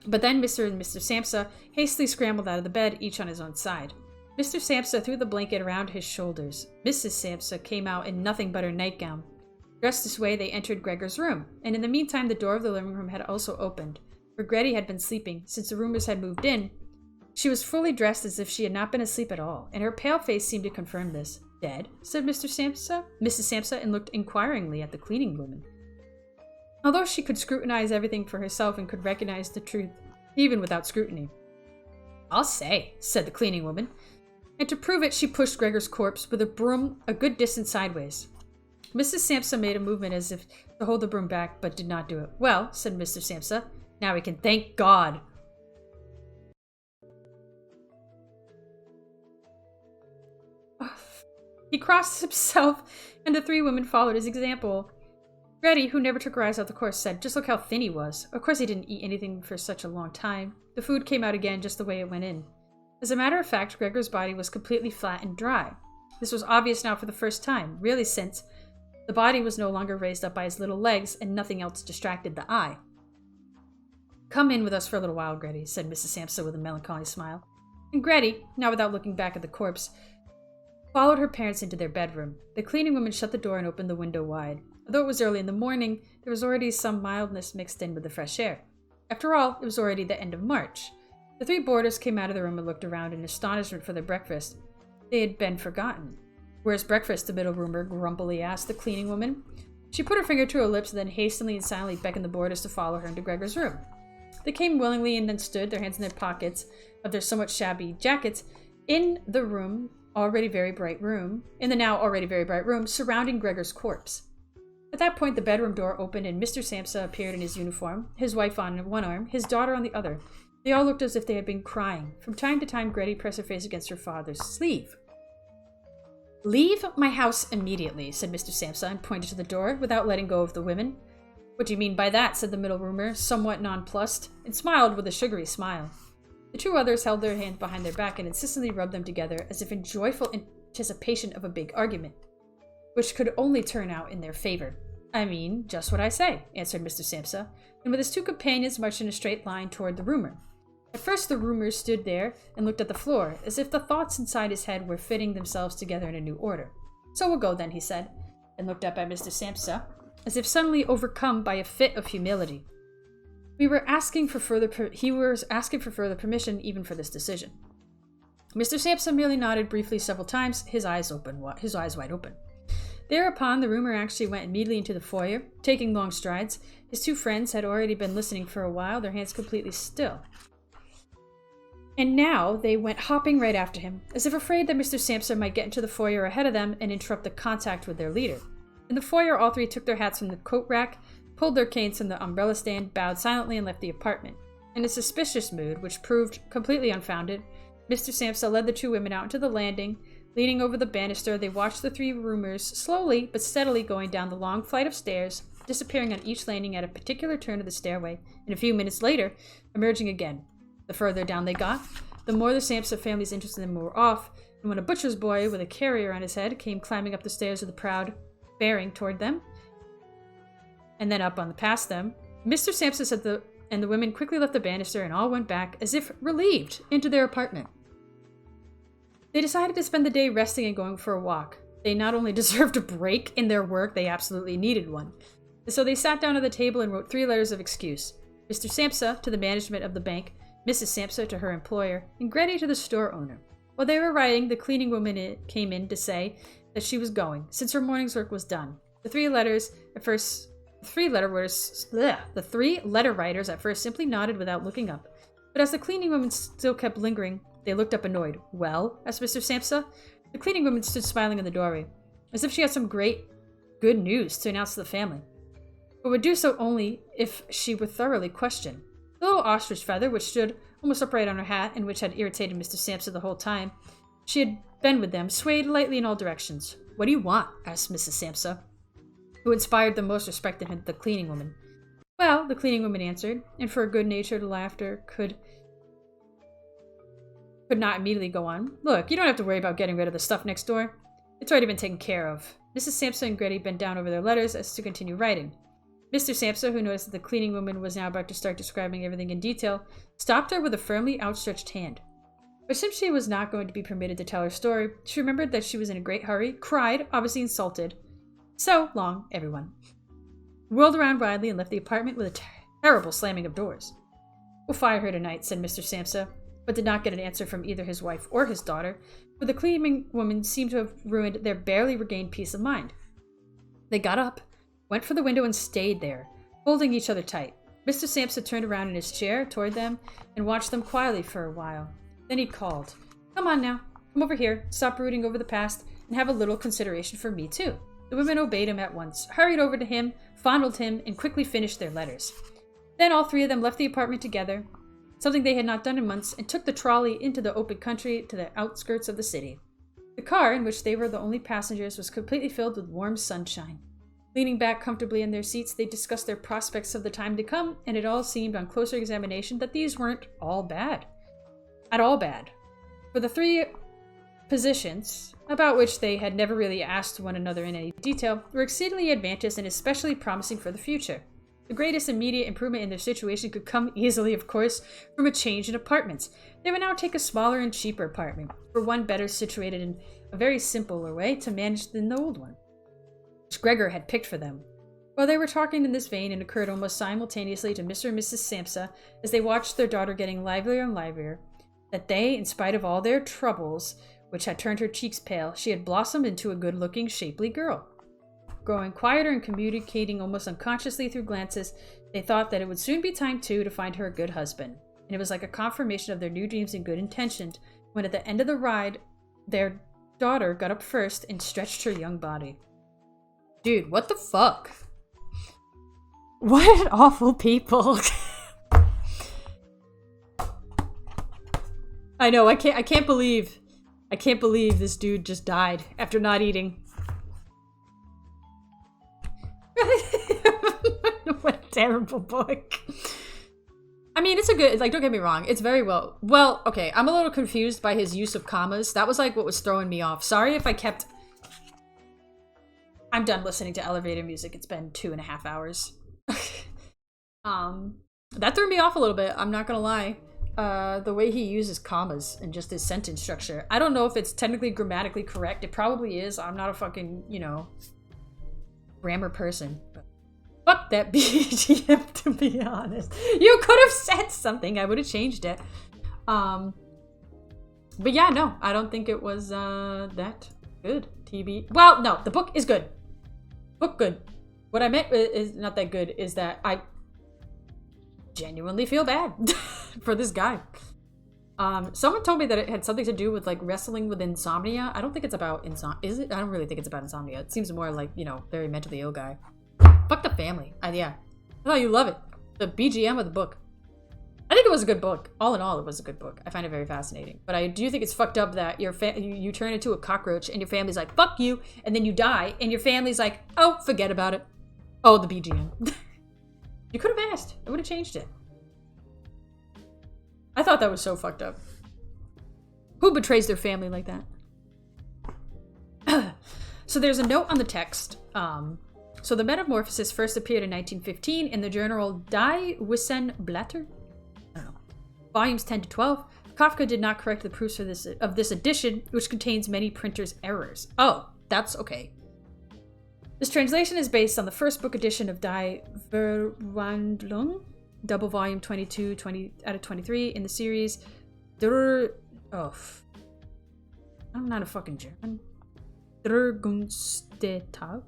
S1: But then Mr. and Mr. Samsa hastily scrambled out of the bed, each on his own side. Mr. Samsa threw the blanket around his shoulders. Mrs. Samsa came out in nothing but her nightgown. Dressed this way, they entered Gregor's room, and in the meantime the door of the living room had also opened. For Gretty had been sleeping, since the roomers had moved in. She was fully dressed as if she had not been asleep at all, and her pale face seemed to confirm this. "Dead?" said Mrs. Samsa, and looked inquiringly at the cleaning woman. Although she could scrutinize everything for herself and could recognize the truth, even without scrutiny. "I'll say," said the cleaning woman, and to prove it she pushed Gregor's corpse with a broom a good distance sideways. Mrs. Samsa made a movement as if to hold the broom back, but did not do it. "Well," said Mr. Samsa, "now we can thank God." He crossed himself, and the 3 women followed his example. Gretty, who never took her eyes off the course, said, "Just look how thin he was." Of course he didn't eat anything for such a long time. The food came out again just the way it went in. As a matter of fact, Gregor's body was completely flat and dry. This was obvious now for the first time, really, since the body was no longer raised up by his little legs and nothing else distracted the eye. "Come in with us for a little while, Gretty," said Mrs. Samsa with a melancholy smile. And Gretty, now without looking back at the corpse, followed her parents into their bedroom. The cleaning woman shut the door and opened the window wide. Although it was early in the morning, there was already some mildness mixed in with the fresh air. After all, it was already the end of March. The 3 boarders came out of the room and looked around in astonishment for their breakfast. They had been forgotten. "Where's breakfast?" the middle roomer grumpily asked the cleaning woman. She put her finger to her lips and then hastily and silently beckoned the boarders to follow her into Gregor's room. They came willingly and then stood, their hands in their pockets of their somewhat shabby jackets, in the now already very bright room, surrounding Gregor's corpse. At that point, the bedroom door opened and Mr. Samsa appeared in his uniform, his wife on one arm, his daughter on the other. They all looked as if they had been crying. From time to time, Gretty pressed her face against her father's sleeve. "Leave my house immediately," said Mr. Samsa, and pointed to the door, without letting go of the women. "What do you mean by that?" said the middle roomer, somewhat nonplussed, and smiled with a sugary smile. The 2 others held their hands behind their back and insistently rubbed them together, as if in joyful anticipation of a big argument, which could only turn out in their favor. "I mean, just what I say," answered Mr. Samsa, and with his 2 companions marched in a straight line toward the roomer. At first the roomer stood there and looked at the floor, as if the thoughts inside his head were fitting themselves together in a new order. "So we'll go then," he said, and looked up at Mr. Samsa, as if suddenly overcome by a fit of humility. He was asking for further permission even for this decision. Mr. Samsa merely nodded briefly several times, his eyes wide open. Thereupon, the roomer actually went immediately into the foyer, taking long strides. His 2 friends had already been listening for a while, their hands completely still. And now they went hopping right after him, as if afraid that Mr. Samsa might get into the foyer ahead of them and interrupt the contact with their leader. In the foyer, all 3 took their hats from the coat rack, pulled their canes from the umbrella stand, bowed silently, and left the apartment. In a suspicious mood, which proved completely unfounded, Mr. Samsa led the 2 women out into the landing. Leaning over the banister, they watched the 3 roomers slowly but steadily going down the long flight of stairs, disappearing on each landing at a particular turn of the stairway, and a few minutes later, emerging again. The further down they got, the more the Sampson family's interested in them wore off, and when a butcher's boy with a carrier on his head came climbing up the stairs with a proud bearing toward them, and then up on past them, Mr. Sampson said and the women quickly left the banister and all went back, as if relieved, into their apartment. They decided to spend the day resting and going for a walk. They not only deserved a break in their work, they absolutely needed one. So they sat down at the table and wrote 3 letters of excuse. Mr. Sampson to the management of the bank, Mrs. Sampson to her employer, and Gretty to the store owner. While they were writing, the cleaning woman came in to say that she was going, since her morning's work was done. The 3 letter writers at first simply nodded without looking up. But as the cleaning woman still kept lingering, they looked up annoyed. "Well?" asked Mr. Sampson. The cleaning woman stood smiling in the doorway, as if she had some good news to announce to the family, but would do so only if she were thoroughly questioned. The little ostrich feather, which stood almost upright on her hat and which had irritated Mr. Sampson the whole time she had been with them, swayed lightly in all directions. "What do you want?" asked Mrs. Sampson, who inspired the most respect in the cleaning woman. "Well," the cleaning woman answered, and for a good-natured laughter could not immediately go on. "Look, you don't have to worry about getting rid of the stuff next door. It's already been taken care of." Mrs. Sampson and Gretty bent down over their letters as to continue writing. Mr. Sampson, who noticed that the cleaning woman was now about to start describing everything in detail, stopped her with a firmly outstretched hand. But since she was not going to be permitted to tell her story, she remembered that she was in a great hurry, cried, obviously insulted. "So long, everyone." Whirled around widely and left the apartment with a terrible slamming of doors. "We'll fire her tonight," said Mr. Sampson, but did not get an answer from either his wife or his daughter, for the cleaning woman seemed to have ruined their barely regained peace of mind. They got up, went for the window, and stayed there, holding each other tight. Mr. Sampson turned around in his chair toward them and watched them quietly for a while. Then he called, "Come on now, come over here, stop brooding over the past, and have a little consideration for me too." The women obeyed him at once, hurried over to him, fondled him, and quickly finished their letters. Then all 3 of them left the apartment together, something they had not done in months, and took the trolley into the open country to the outskirts of the city. The car, in which they were the only passengers, was completely filled with warm sunshine. Leaning back comfortably in their seats, they discussed their prospects of the time to come, and it all seemed on closer examination that these weren't all bad. At all bad. For the 3 positions, about which they had never really asked one another in any detail, were exceedingly advantageous and especially promising for the future. The greatest immediate improvement in their situation could come easily, of course, from a change in apartments. They would now take a smaller and cheaper apartment, for one better situated in a very simpler way to manage than the old one, which Gregor had picked for them. While they were talking in this vein, and occurred almost simultaneously to Mr. and Mrs. Sampson, as they watched their daughter getting livelier and livelier, that they, in spite of all their troubles, which had turned her cheeks pale, she had blossomed into a good-looking, shapely girl. Growing quieter and communicating almost unconsciously through glances, they thought that it would soon be time, too, to find her a good husband. And it was like a confirmation of their new dreams and good intentions, when at the end of the ride, their daughter got up first and stretched her young body. Dude, what the fuck? What awful people. I know, I can't believe this dude just died after not eating. What a terrible book. I mean, it's a good, like, don't get me wrong, it's very well, okay, I'm a little confused by his use of commas. That was, like, what was throwing me off. Sorry if I kept... I'm done listening to elevator music. It's been 2.5 hours. That threw me off a little bit, I'm not gonna lie. The way he uses commas and just his sentence structure. I don't know if it's technically grammatically correct. It probably is. I'm not a fucking, grammar person. But fuck that BGM, to be honest. You could have said something. I would have changed it. But yeah, no. I don't think it was that good. TB. Well, no. The book is good. Book good. What I meant is not that good is that I genuinely feel bad for this guy. Someone told me that it had something to do with like wrestling with insomnia. I don't think it's about insomnia. Is it? I don't really think it's about insomnia. It seems more like, very mentally ill guy. Fuck the family. Yeah. Oh, you love it. The BGM of the book. I think it was a good book. All in all, it was a good book. I find it very fascinating. But I do think it's fucked up that you turn into a cockroach and your family's like, fuck you, and then you die, and your family's like, oh, forget about it. Oh, the BGM. You could have asked. I would have changed it. I thought that was so fucked up. Who betrays their family like that? So there's a note on the text. So the Metamorphosis first appeared in 1915 in the journal Die Wissenblätter, I don't know, volumes 10 to 12. Kafka did not correct the proofs of this edition, which contains many printer's errors. Oh, that's okay. This translation is based on the first book edition of Die Verwandlung, double volume 22, 20 out of 23 in the series I'm not a fucking German. Drgunstag.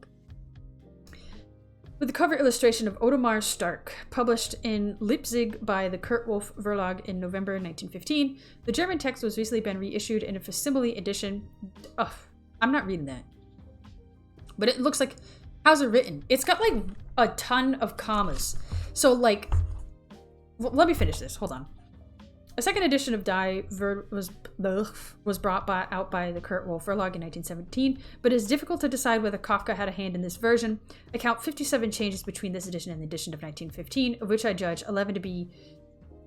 S1: With the cover illustration of Odomar Stark, published in Leipzig by the Kurt Wolf Verlag in November 1915. The German text was recently been reissued in a facsimile edition. Ugh, I'm not reading that. But it looks like, how's it written? It's got like a ton of commas. So like, well, let me finish this, hold on. A second edition of Die was brought out by the Kurt Wolf Verlag in 1917, but it is difficult to decide whether Kafka had a hand in this version. I count 57 changes between this edition and the edition of 1915, of which I judge 11 to be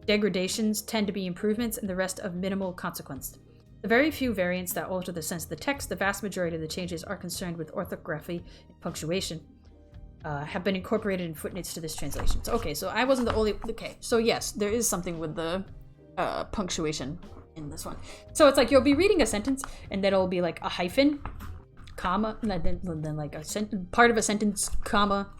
S1: degradations, 10 to be improvements, and the rest of minimal consequence. The very few variants that alter the sense of the text, the vast majority of the changes are concerned with orthography and punctuation, have been incorporated in footnotes to this translation. So, okay, so I wasn't the only... Okay, so yes, there is something with the punctuation in this one. So it's like you'll be reading a sentence and then it'll be like a hyphen, comma, and then like a part of a sentence, comma,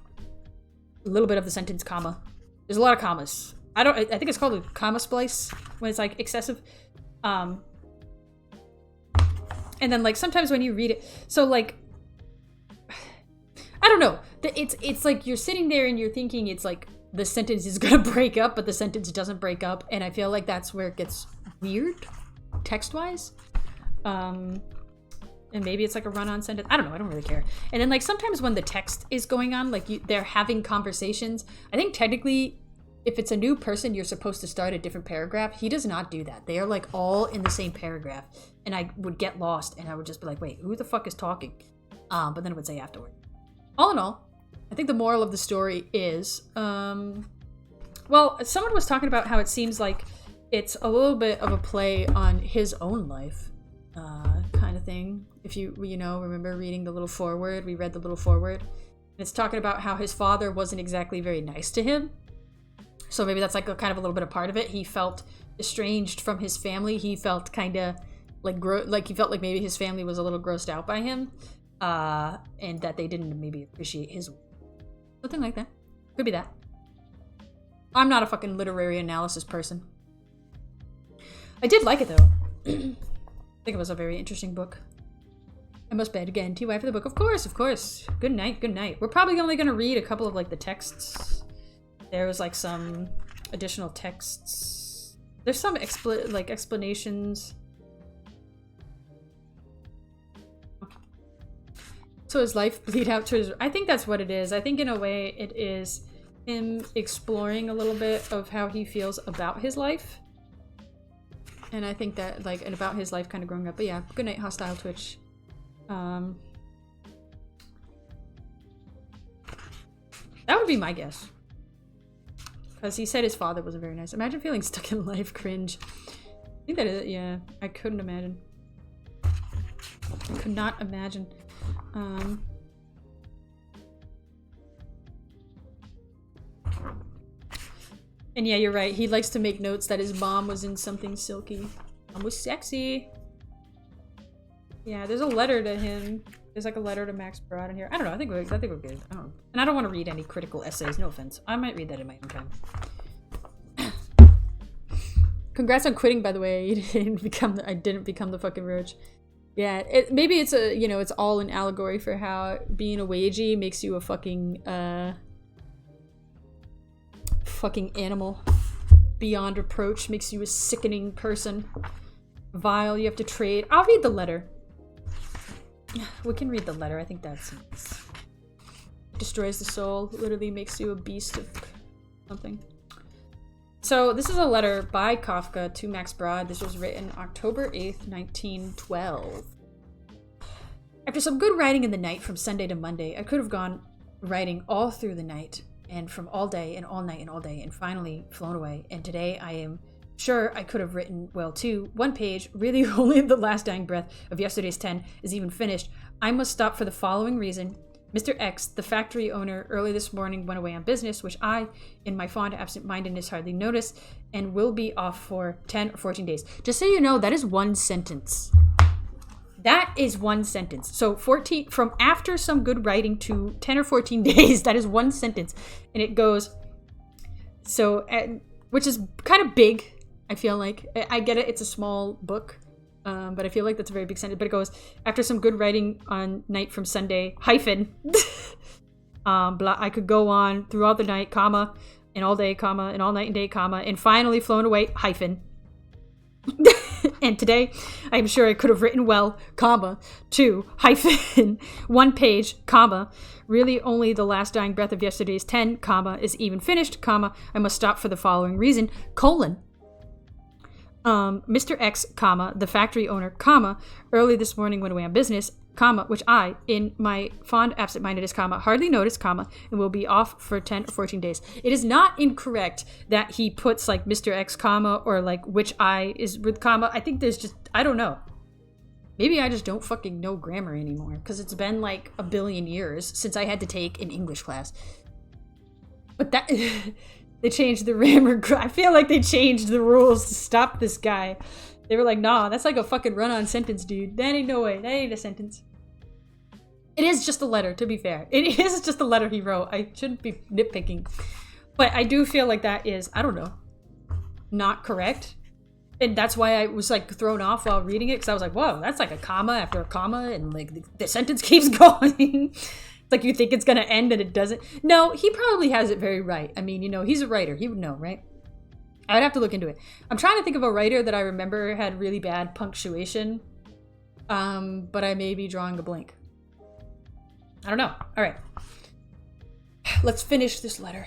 S1: a little bit of the sentence, comma. There's a lot of commas. I think it's called a comma splice when it's like excessive. And then like sometimes when you read it, so like I don't know. It's like you're sitting there and you're thinking it's like the sentence is gonna break up, but the sentence doesn't break up, and I feel like that's where it gets weird, text-wise. And maybe it's like a run-on sentence. I don't know. I don't really care. And then like sometimes when the text is going on, like they're having conversations. I think technically, if it's a new person, you're supposed to start a different paragraph. He does not do that. They are like all in the same paragraph, and I would get lost, and I would just be like, wait, who the fuck is talking? But then it would say afterward. All in all, I think the moral of the story is, well, someone was talking about how it seems like it's a little bit of a play on his own life, kind of thing. If you remember reading the little foreword, we read the little foreword. And it's talking about how his father wasn't exactly very nice to him. So maybe that's like a kind of a little bit of part of it. He felt estranged from his family. He felt kind of like he felt like maybe his family was a little grossed out by him, and that they didn't maybe appreciate his work. Something like that. Could be that. I'm not a fucking literary analysis person. I did like it though. I think it was a very interesting book. I must bed again. TY for the book. Of course, of course. Good night, good night. We're probably only going to read a couple of like the texts. There was like some additional texts. There's some explanations. So his life bleed out to his... I think that's what it is. I think in a way it is him exploring a little bit of how he feels about his life. And I think that, like, and about his life kind of growing up. But yeah, good night, Hostile Twitch. That would be my guess. Because he said his father wasn't very nice. Imagine feeling stuck in life, cringe. I think that is, yeah, I couldn't imagine. I could not imagine. And yeah, you're right. He likes to make notes that his mom was in something silky. Mom was sexy. Yeah, there's a letter to him. There's like a letter to Max Brod in here. I don't know. I think we're good. I don't know. And I don't want to read any critical essays. No offense. I might read that in my own time. Congrats on quitting, by the way. You didn't become. I didn't become the fucking roach. Yeah. Maybe it's a. It's all an allegory for how being a wagey makes you a fucking animal. Beyond reproach makes you a sickening person. Vile. You have to trade. I'll read the letter. We can read the letter. I think that's nice. Destroys the soul. Literally makes you a beast of something. So this is a letter by Kafka to Max Brod. This was written October 8th, 1912. After some good writing in the night from Sunday to Monday, I could have gone writing all through the night and from all day and all night and all day and finally flown away. And today I am Sure, I could have written well too. One page, really only the last dying breath of yesterday's 10 is even finished. I must stop for the following reason. Mr. X, the factory owner, early this morning went away on business, which I, in my fond absent-mindedness, hardly noticed, and will be off for 10 or 14 days. Just so you know, that is one sentence. That is one sentence. So 14, from after some good writing to 10 or 14 days, that is one sentence. And it goes, so, which is kind of big, I feel like. I get it, it's a small book. But I feel like that's a very big sentence. But it goes, after some good writing on night from Sunday, hyphen, blah, I could go on throughout the night, comma, and all day, comma, and all night and day, comma, and finally flown away, hyphen. And today, I'm sure I could have written well, comma, 2, hyphen, 1 page, comma, really only the last dying breath of yesterday's 10, comma, is even finished, comma, I must stop for the following reason, colon. Mr. X, comma, the factory owner, comma, early this morning went away on business, comma, which I, in my fond absent-mindedness, comma, hardly noticed, comma, and will be off for 10 or 14 days. It is not incorrect that he puts, like, Mr. X, comma, or, like, which I is with comma. I think there's just, I don't know. Maybe I just don't fucking know grammar anymore, because it's been, like, a billion years since I had to take an English class. But that... They changed the grammar. I feel like they changed the rules to stop this guy. They were like, nah, that's like a fucking run-on sentence, dude. That ain't no way. That ain't a sentence. It is just a letter, to be fair. It is just a letter he wrote. I shouldn't be nitpicking. But I do feel like that is, I don't know, not correct. And that's why I was like thrown off while reading it. Because I was like, whoa, that's like a comma after a comma. And like the sentence keeps going. Like you think it's going to end and it doesn't. No, he probably has it very right. I mean, you know, he's a writer. He would know, right? I would have to look into it. I'm trying to think of a writer that I remember had really bad punctuation. But I may be drawing a blank. I don't know. All right. Let's finish this letter.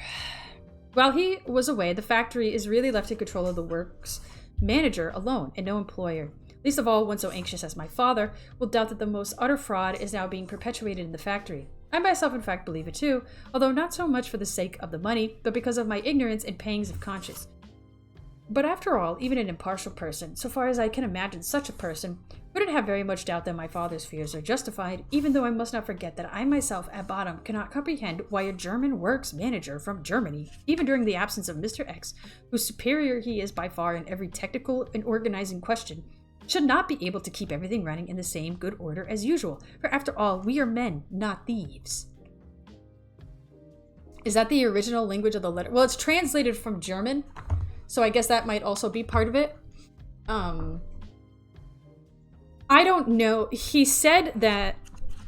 S1: While he was away, the factory is really left in control of the works manager alone and no employer. Least of all, one so anxious as my father will doubt that the most utter fraud is now being perpetuated in the factory. I myself, in fact, believe it too, although not so much for the sake of the money, but because of my ignorance and pangs of conscience. But after all, even an impartial person, so far as I can imagine such a person, wouldn't have very much doubt that my father's fears are justified, even though I must not forget that I myself, at bottom, cannot comprehend why a German works manager from Germany, even during the absence of Mr. X, whose superior he is by far in every technical and organizing question, should not be able to keep everything running in the same good order as usual, for after all, we are men, not thieves. Is that the original language of the letter? Well, it's translated from German, so I guess that might also be part of it. I don't know. He said that,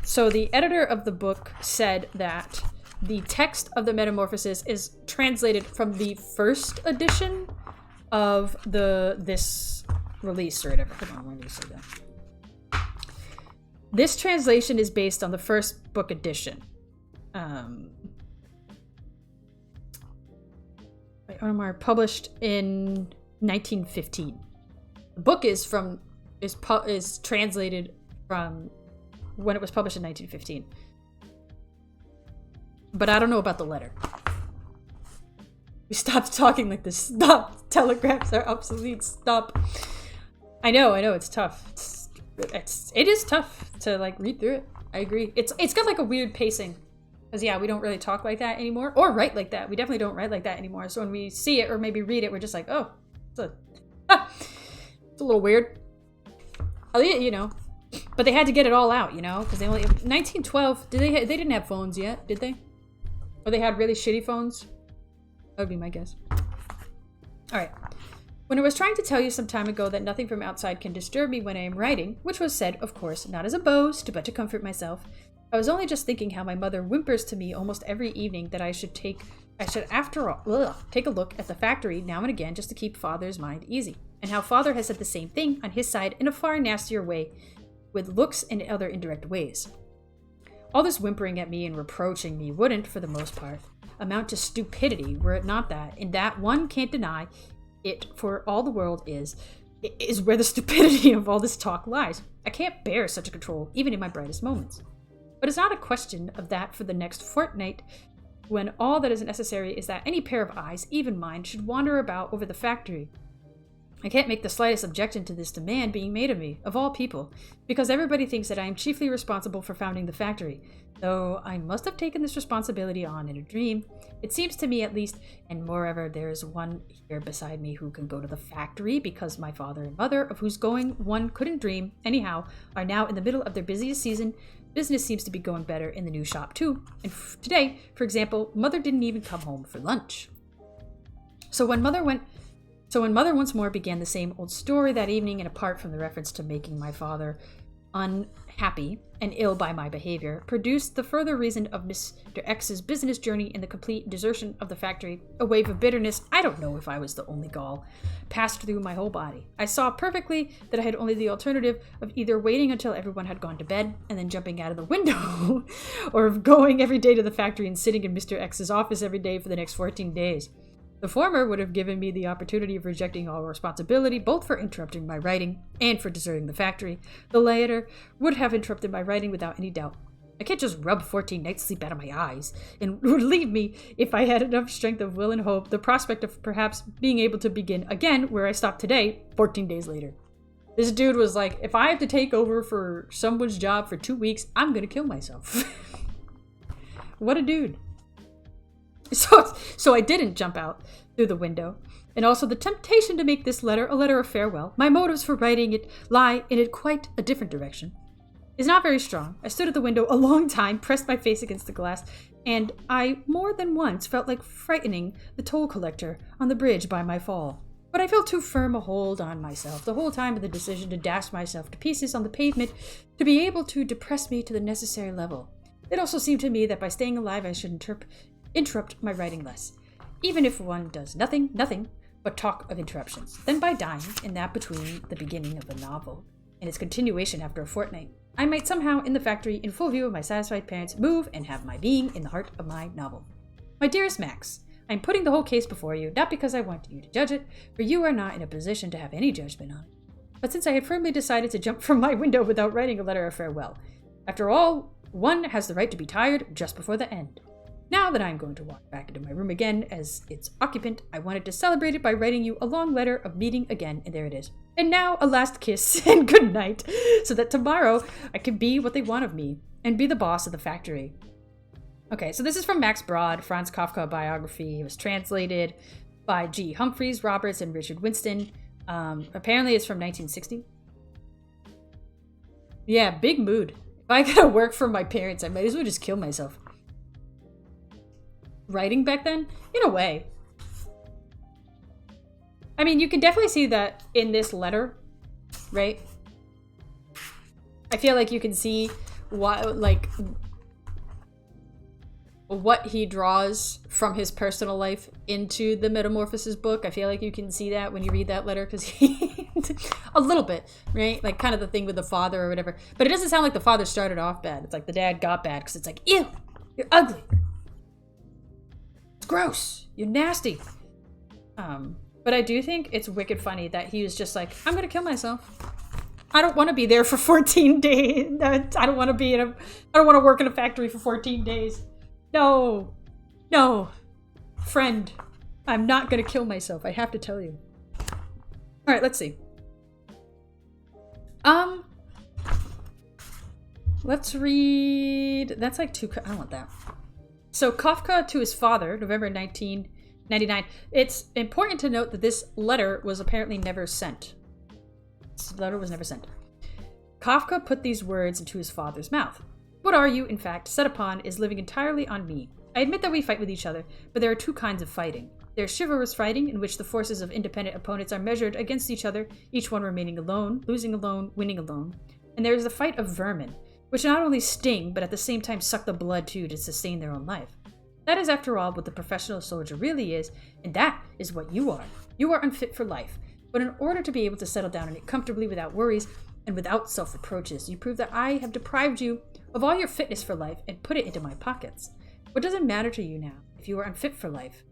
S1: so the editor of the book said that the text of the Metamorphosis is translated from the first edition of this release or whatever. Hold on, let me say that. This translation is based on the first book edition. By Omar, published in 1915. The book is translated from when it was published in 1915. But I don't know about the letter. We stopped talking like this. Stop. Telegraphs are obsolete. Stop. I know, it's tough. It is tough to like read through it. I agree. It's got like a weird pacing. Because yeah, we don't really talk like that anymore. Or write like that. We definitely don't write like that anymore. So when we see it or maybe read it, we're just like, oh, it's a little weird. You know. But they had to get it all out, you know? Because they only 1912, they didn't have phones yet, did they? Or they had really shitty phones? That would be my guess. Alright. When I was trying to tell you some time ago that nothing from outside can disturb me when I am writing, which was said, of course, not as a boast, but to comfort myself, I was only just thinking how my mother whimpers to me almost every evening that I should after all, take a look at the factory now and again just to keep father's mind easy. And how father has said the same thing on his side in a far nastier way, with looks and other indirect ways. All this whimpering at me and reproaching me wouldn't, for the most part, amount to stupidity were it not that, in that one can't deny it for all the world is where the stupidity of all this talk lies. I can't bear such a control, even in my brightest moments. But it's not a question of that for the next fortnight, when all that is necessary is that any pair of eyes, even mine, should wander about over the factory. I can't make the slightest objection to this demand being made of me, of all people, because everybody thinks that I am chiefly responsible for founding the factory, though I must have taken this responsibility on in a dream. It seems to me, at least, and moreover, there is one here beside me who can go to the factory, because my father and mother, of whose going one couldn't dream, anyhow, are now in the middle of their busiest season. Business seems to be going better in the new shop, too. And today, for example, mother didn't even come home for lunch. So when mother once more began the same old story that evening, and apart from the reference to making my father unhappy and ill by my behavior, produced the further reason of Mr. X's business journey and the complete desertion of the factory, a wave of bitterness, I don't know if I was the only Gaul, passed through my whole body. I saw perfectly that I had only the alternative of either waiting until everyone had gone to bed and then jumping out of the window, or of going every day to the factory and sitting in Mr. X's office every day for the next 14 days. The former would have given me the opportunity of rejecting all responsibility, both for interrupting my writing and for deserting the factory. The latter would have interrupted my writing without any doubt. I can't just rub 14 nights' sleep out of my eyes, and would leave me, if I had enough strength of will and hope, the prospect of perhaps being able to begin again where I stopped today, 14 days later. This dude was like, if I have to take over for someone's job for 2 weeks, I'm gonna kill myself. What a dude. So I didn't jump out through the window, and also the temptation to make this letter a letter of farewell, my motives for writing it lie in quite a different direction, is not very strong. I stood at the window a long time, pressed my face against the glass, and I more than once felt like frightening the toll collector on the bridge by my fall. But I felt too firm a hold on myself the whole time of the decision to dash myself to pieces on the pavement to be able to depress me to the necessary level. It also seemed to me that by staying alive I should interrupt my writing less, even if one does nothing but talk of interruptions. Then by dying, in that between the beginning of the novel and its continuation after a fortnight, I might somehow, in the factory, in full view of my satisfied parents, move and have my being in the heart of my novel. My dearest Max, I am putting the whole case before you, not because I want you to judge it, for you are not in a position to have any judgment on it, but since I had firmly decided to jump from my window without writing a letter of farewell. After all, one has the right to be tired just before the end. Now that I am going to walk back into my room again as its occupant, I wanted to celebrate it by writing you a long letter of meeting again, and there it is. And now a last kiss and good night, so that tomorrow I can be what they want of me and be the boss of the factory. Okay, so this is from Max Brod, Franz Kafka biography. It was translated by G. Humphreys, Roberts, and Richard Winston. Apparently it's from 1960. Yeah, big mood. If I gotta work for my parents, I might as well just kill myself. Writing back then? In a way. I mean, you can definitely see that in this letter, right? I feel like you can see what he draws from his personal life into the Metamorphosis book. I feel like you can see that when you read that letter, because he a little bit, right? Like kind of the thing with the father or whatever. But it doesn't sound like the father started off bad. It's like the dad got bad, because it's like, ew, you're ugly. Gross, you're nasty. But I do think it's wicked funny that he was just like, I'm gonna kill myself. I don't want to be there for 14 days. I don't want to work in a factory for 14 days. No, friend, I'm not gonna kill myself. I have to tell you. All right, let's see. Let's read. That's like two. I don't want that. So Kafka to his father, November 1999. It's important to note that this letter was apparently never sent. This letter was never sent. Kafka put these words into his father's mouth. What are you, in fact, set upon is living entirely on me. I admit that we fight with each other, but there are two kinds of fighting. There's chivalrous fighting, in which the forces of independent opponents are measured against each other, each one remaining alone, losing alone, winning alone. And there is the fight of vermin, which not only sting, but at the same time suck the blood too to sustain their own life. That is, after all, what the professional soldier really is, and that is what you are. You are unfit for life, but in order to be able to settle down in it comfortably without worries and without self-reproaches, you prove that I have deprived you of all your fitness for life and put it into my pockets. What does it matter to you now, if you are unfit for life?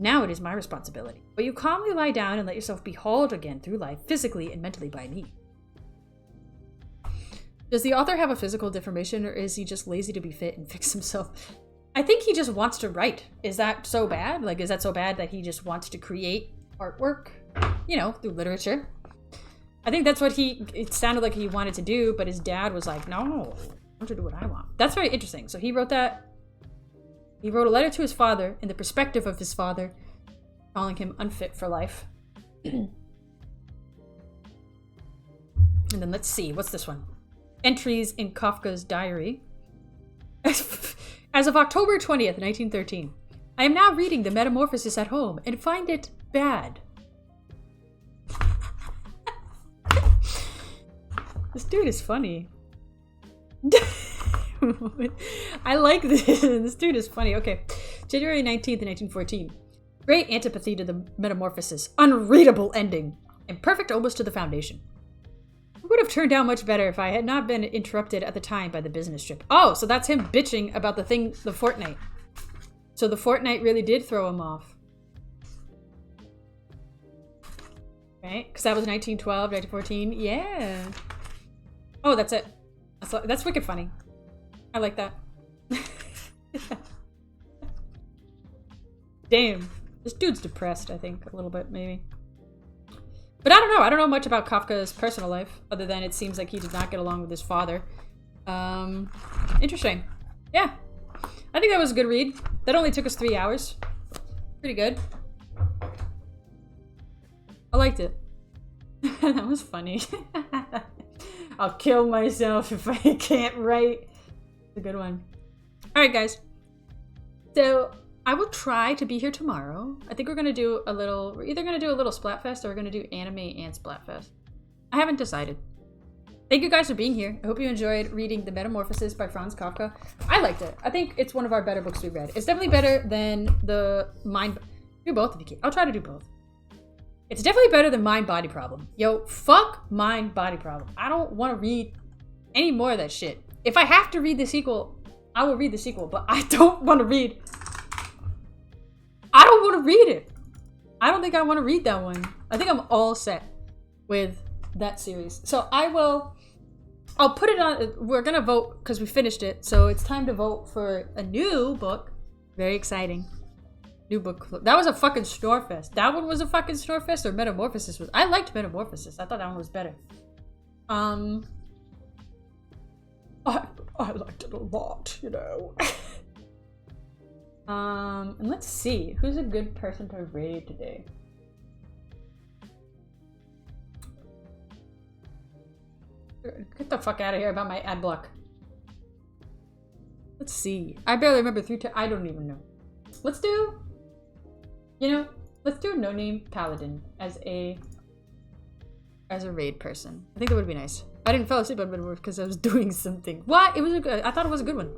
S1: Now it is my responsibility, but you calmly lie down and let yourself be hauled again through life, physically and mentally by me. Does the author have a physical deformation, or is he just lazy to be fit and fix himself? I think he just wants to write. Is that so bad? Like, is that so bad that he just wants to create artwork? you know, through literature. I think that's what it sounded like he wanted to do, but his dad was like, no, I want to do what I want. That's very interesting. So he wrote that. He wrote a letter to his father in the perspective of his father, calling him unfit for life. And then let's see, what's this one? Entries in Kafka's diary. As of October 20th, 1913, I am now reading the Metamorphosis at home and find it bad. This dude is funny. I like this. This dude is funny. Okay. January 19th, 1914. Great antipathy to the Metamorphosis. Unreadable ending. Imperfect almost to the foundation. It would have turned out much better if I had not been interrupted at the time by the business trip. Oh, so that's him bitching about the fortnight. So the fortnight really did throw him off. Right? Because that was 1912, 1914. Yeah. Oh, that's it. That's wicked funny. I like that. Damn. This dude's depressed, I think, a little bit, maybe. But I don't know. I don't know much about Kafka's personal life, other than it seems like he did not get along with his father. Interesting. Yeah. I think that was a good read. That only took us 3 hours. Pretty good. I liked it. That was funny. I'll kill myself if I can't write. It's a good one. Alright, guys. So, I will try to be here tomorrow. I think we're either going to do a little Splatfest or we're going to do anime and Splatfest. I haven't decided. Thank you guys for being here. I hope you enjoyed reading The Metamorphosis by Franz Kafka. I liked it. I think it's one of our better books we've read. It's definitely better than the Mind... Do both if you can. I'll try to do both. It's definitely better than Mind Body Problem. Yo, fuck Mind Body Problem. I don't want to read any more of that shit. If I have to read the sequel, I will read the sequel, but I don't want to read... I don't want to read it. I don't think I want to read that one. I think I'm all set with that series. So I'll put it on, we're going to vote because we finished it. So it's time to vote for a new book. Very exciting. New book. That was a fucking snorefest. That one was a fucking snorefest, or Metamorphosis was? I liked Metamorphosis. I thought that one was better. I liked it a lot, you know. And let's see. Who's a good person to raid today? Get the fuck out of here about my ad block. Let's see. I barely remember I don't even know. Let's do No Name Paladin as a raid person. I think that would be nice. I didn't fall asleep on it because I was doing something. What? I thought it was a good one.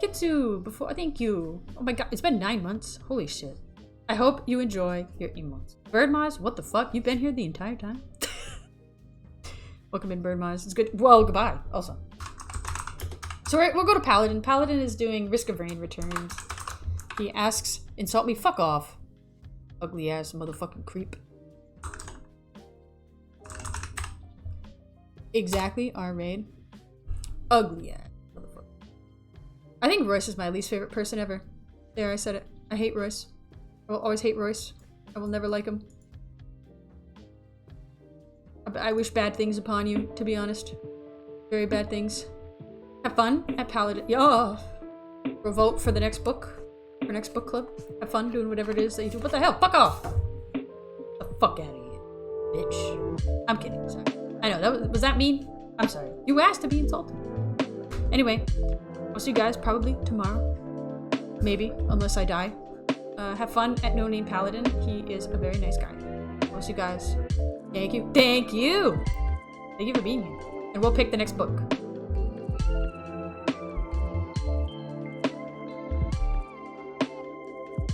S1: Kitsu, thank you. Oh my god, it's been 9 months. Holy shit. I hope you enjoy your emotes. Birdmoz, what the fuck? You've been here the entire time? Welcome in, Birdmoz. It's good. Well, goodbye, also. So we'll go to Paladin. Paladin is doing Risk of Rain Returns. He asks, insult me, fuck off. Ugly ass motherfucking creep. Exactly, our raid. Ugly ass. I think Royce is my least favorite person ever. There, I said it. I hate Royce. I will always hate Royce. I will never like him. I wish bad things upon you, to be honest. Very bad things. Have fun at Paladin. Yo! We'll vote for the next book. For next book club. Have fun doing whatever it is that you do. What the hell? Fuck off! Get the fuck out of here, bitch. I'm kidding. Sorry. I know. Was that mean? I'm sorry. You asked to be insulted. Anyway. I'll see you guys probably tomorrow. Maybe, unless I die. Have fun at No Name Paladin. He is a very nice guy. I'll see you guys. Thank you. Thank you! Thank you for being here. And we'll pick the next book.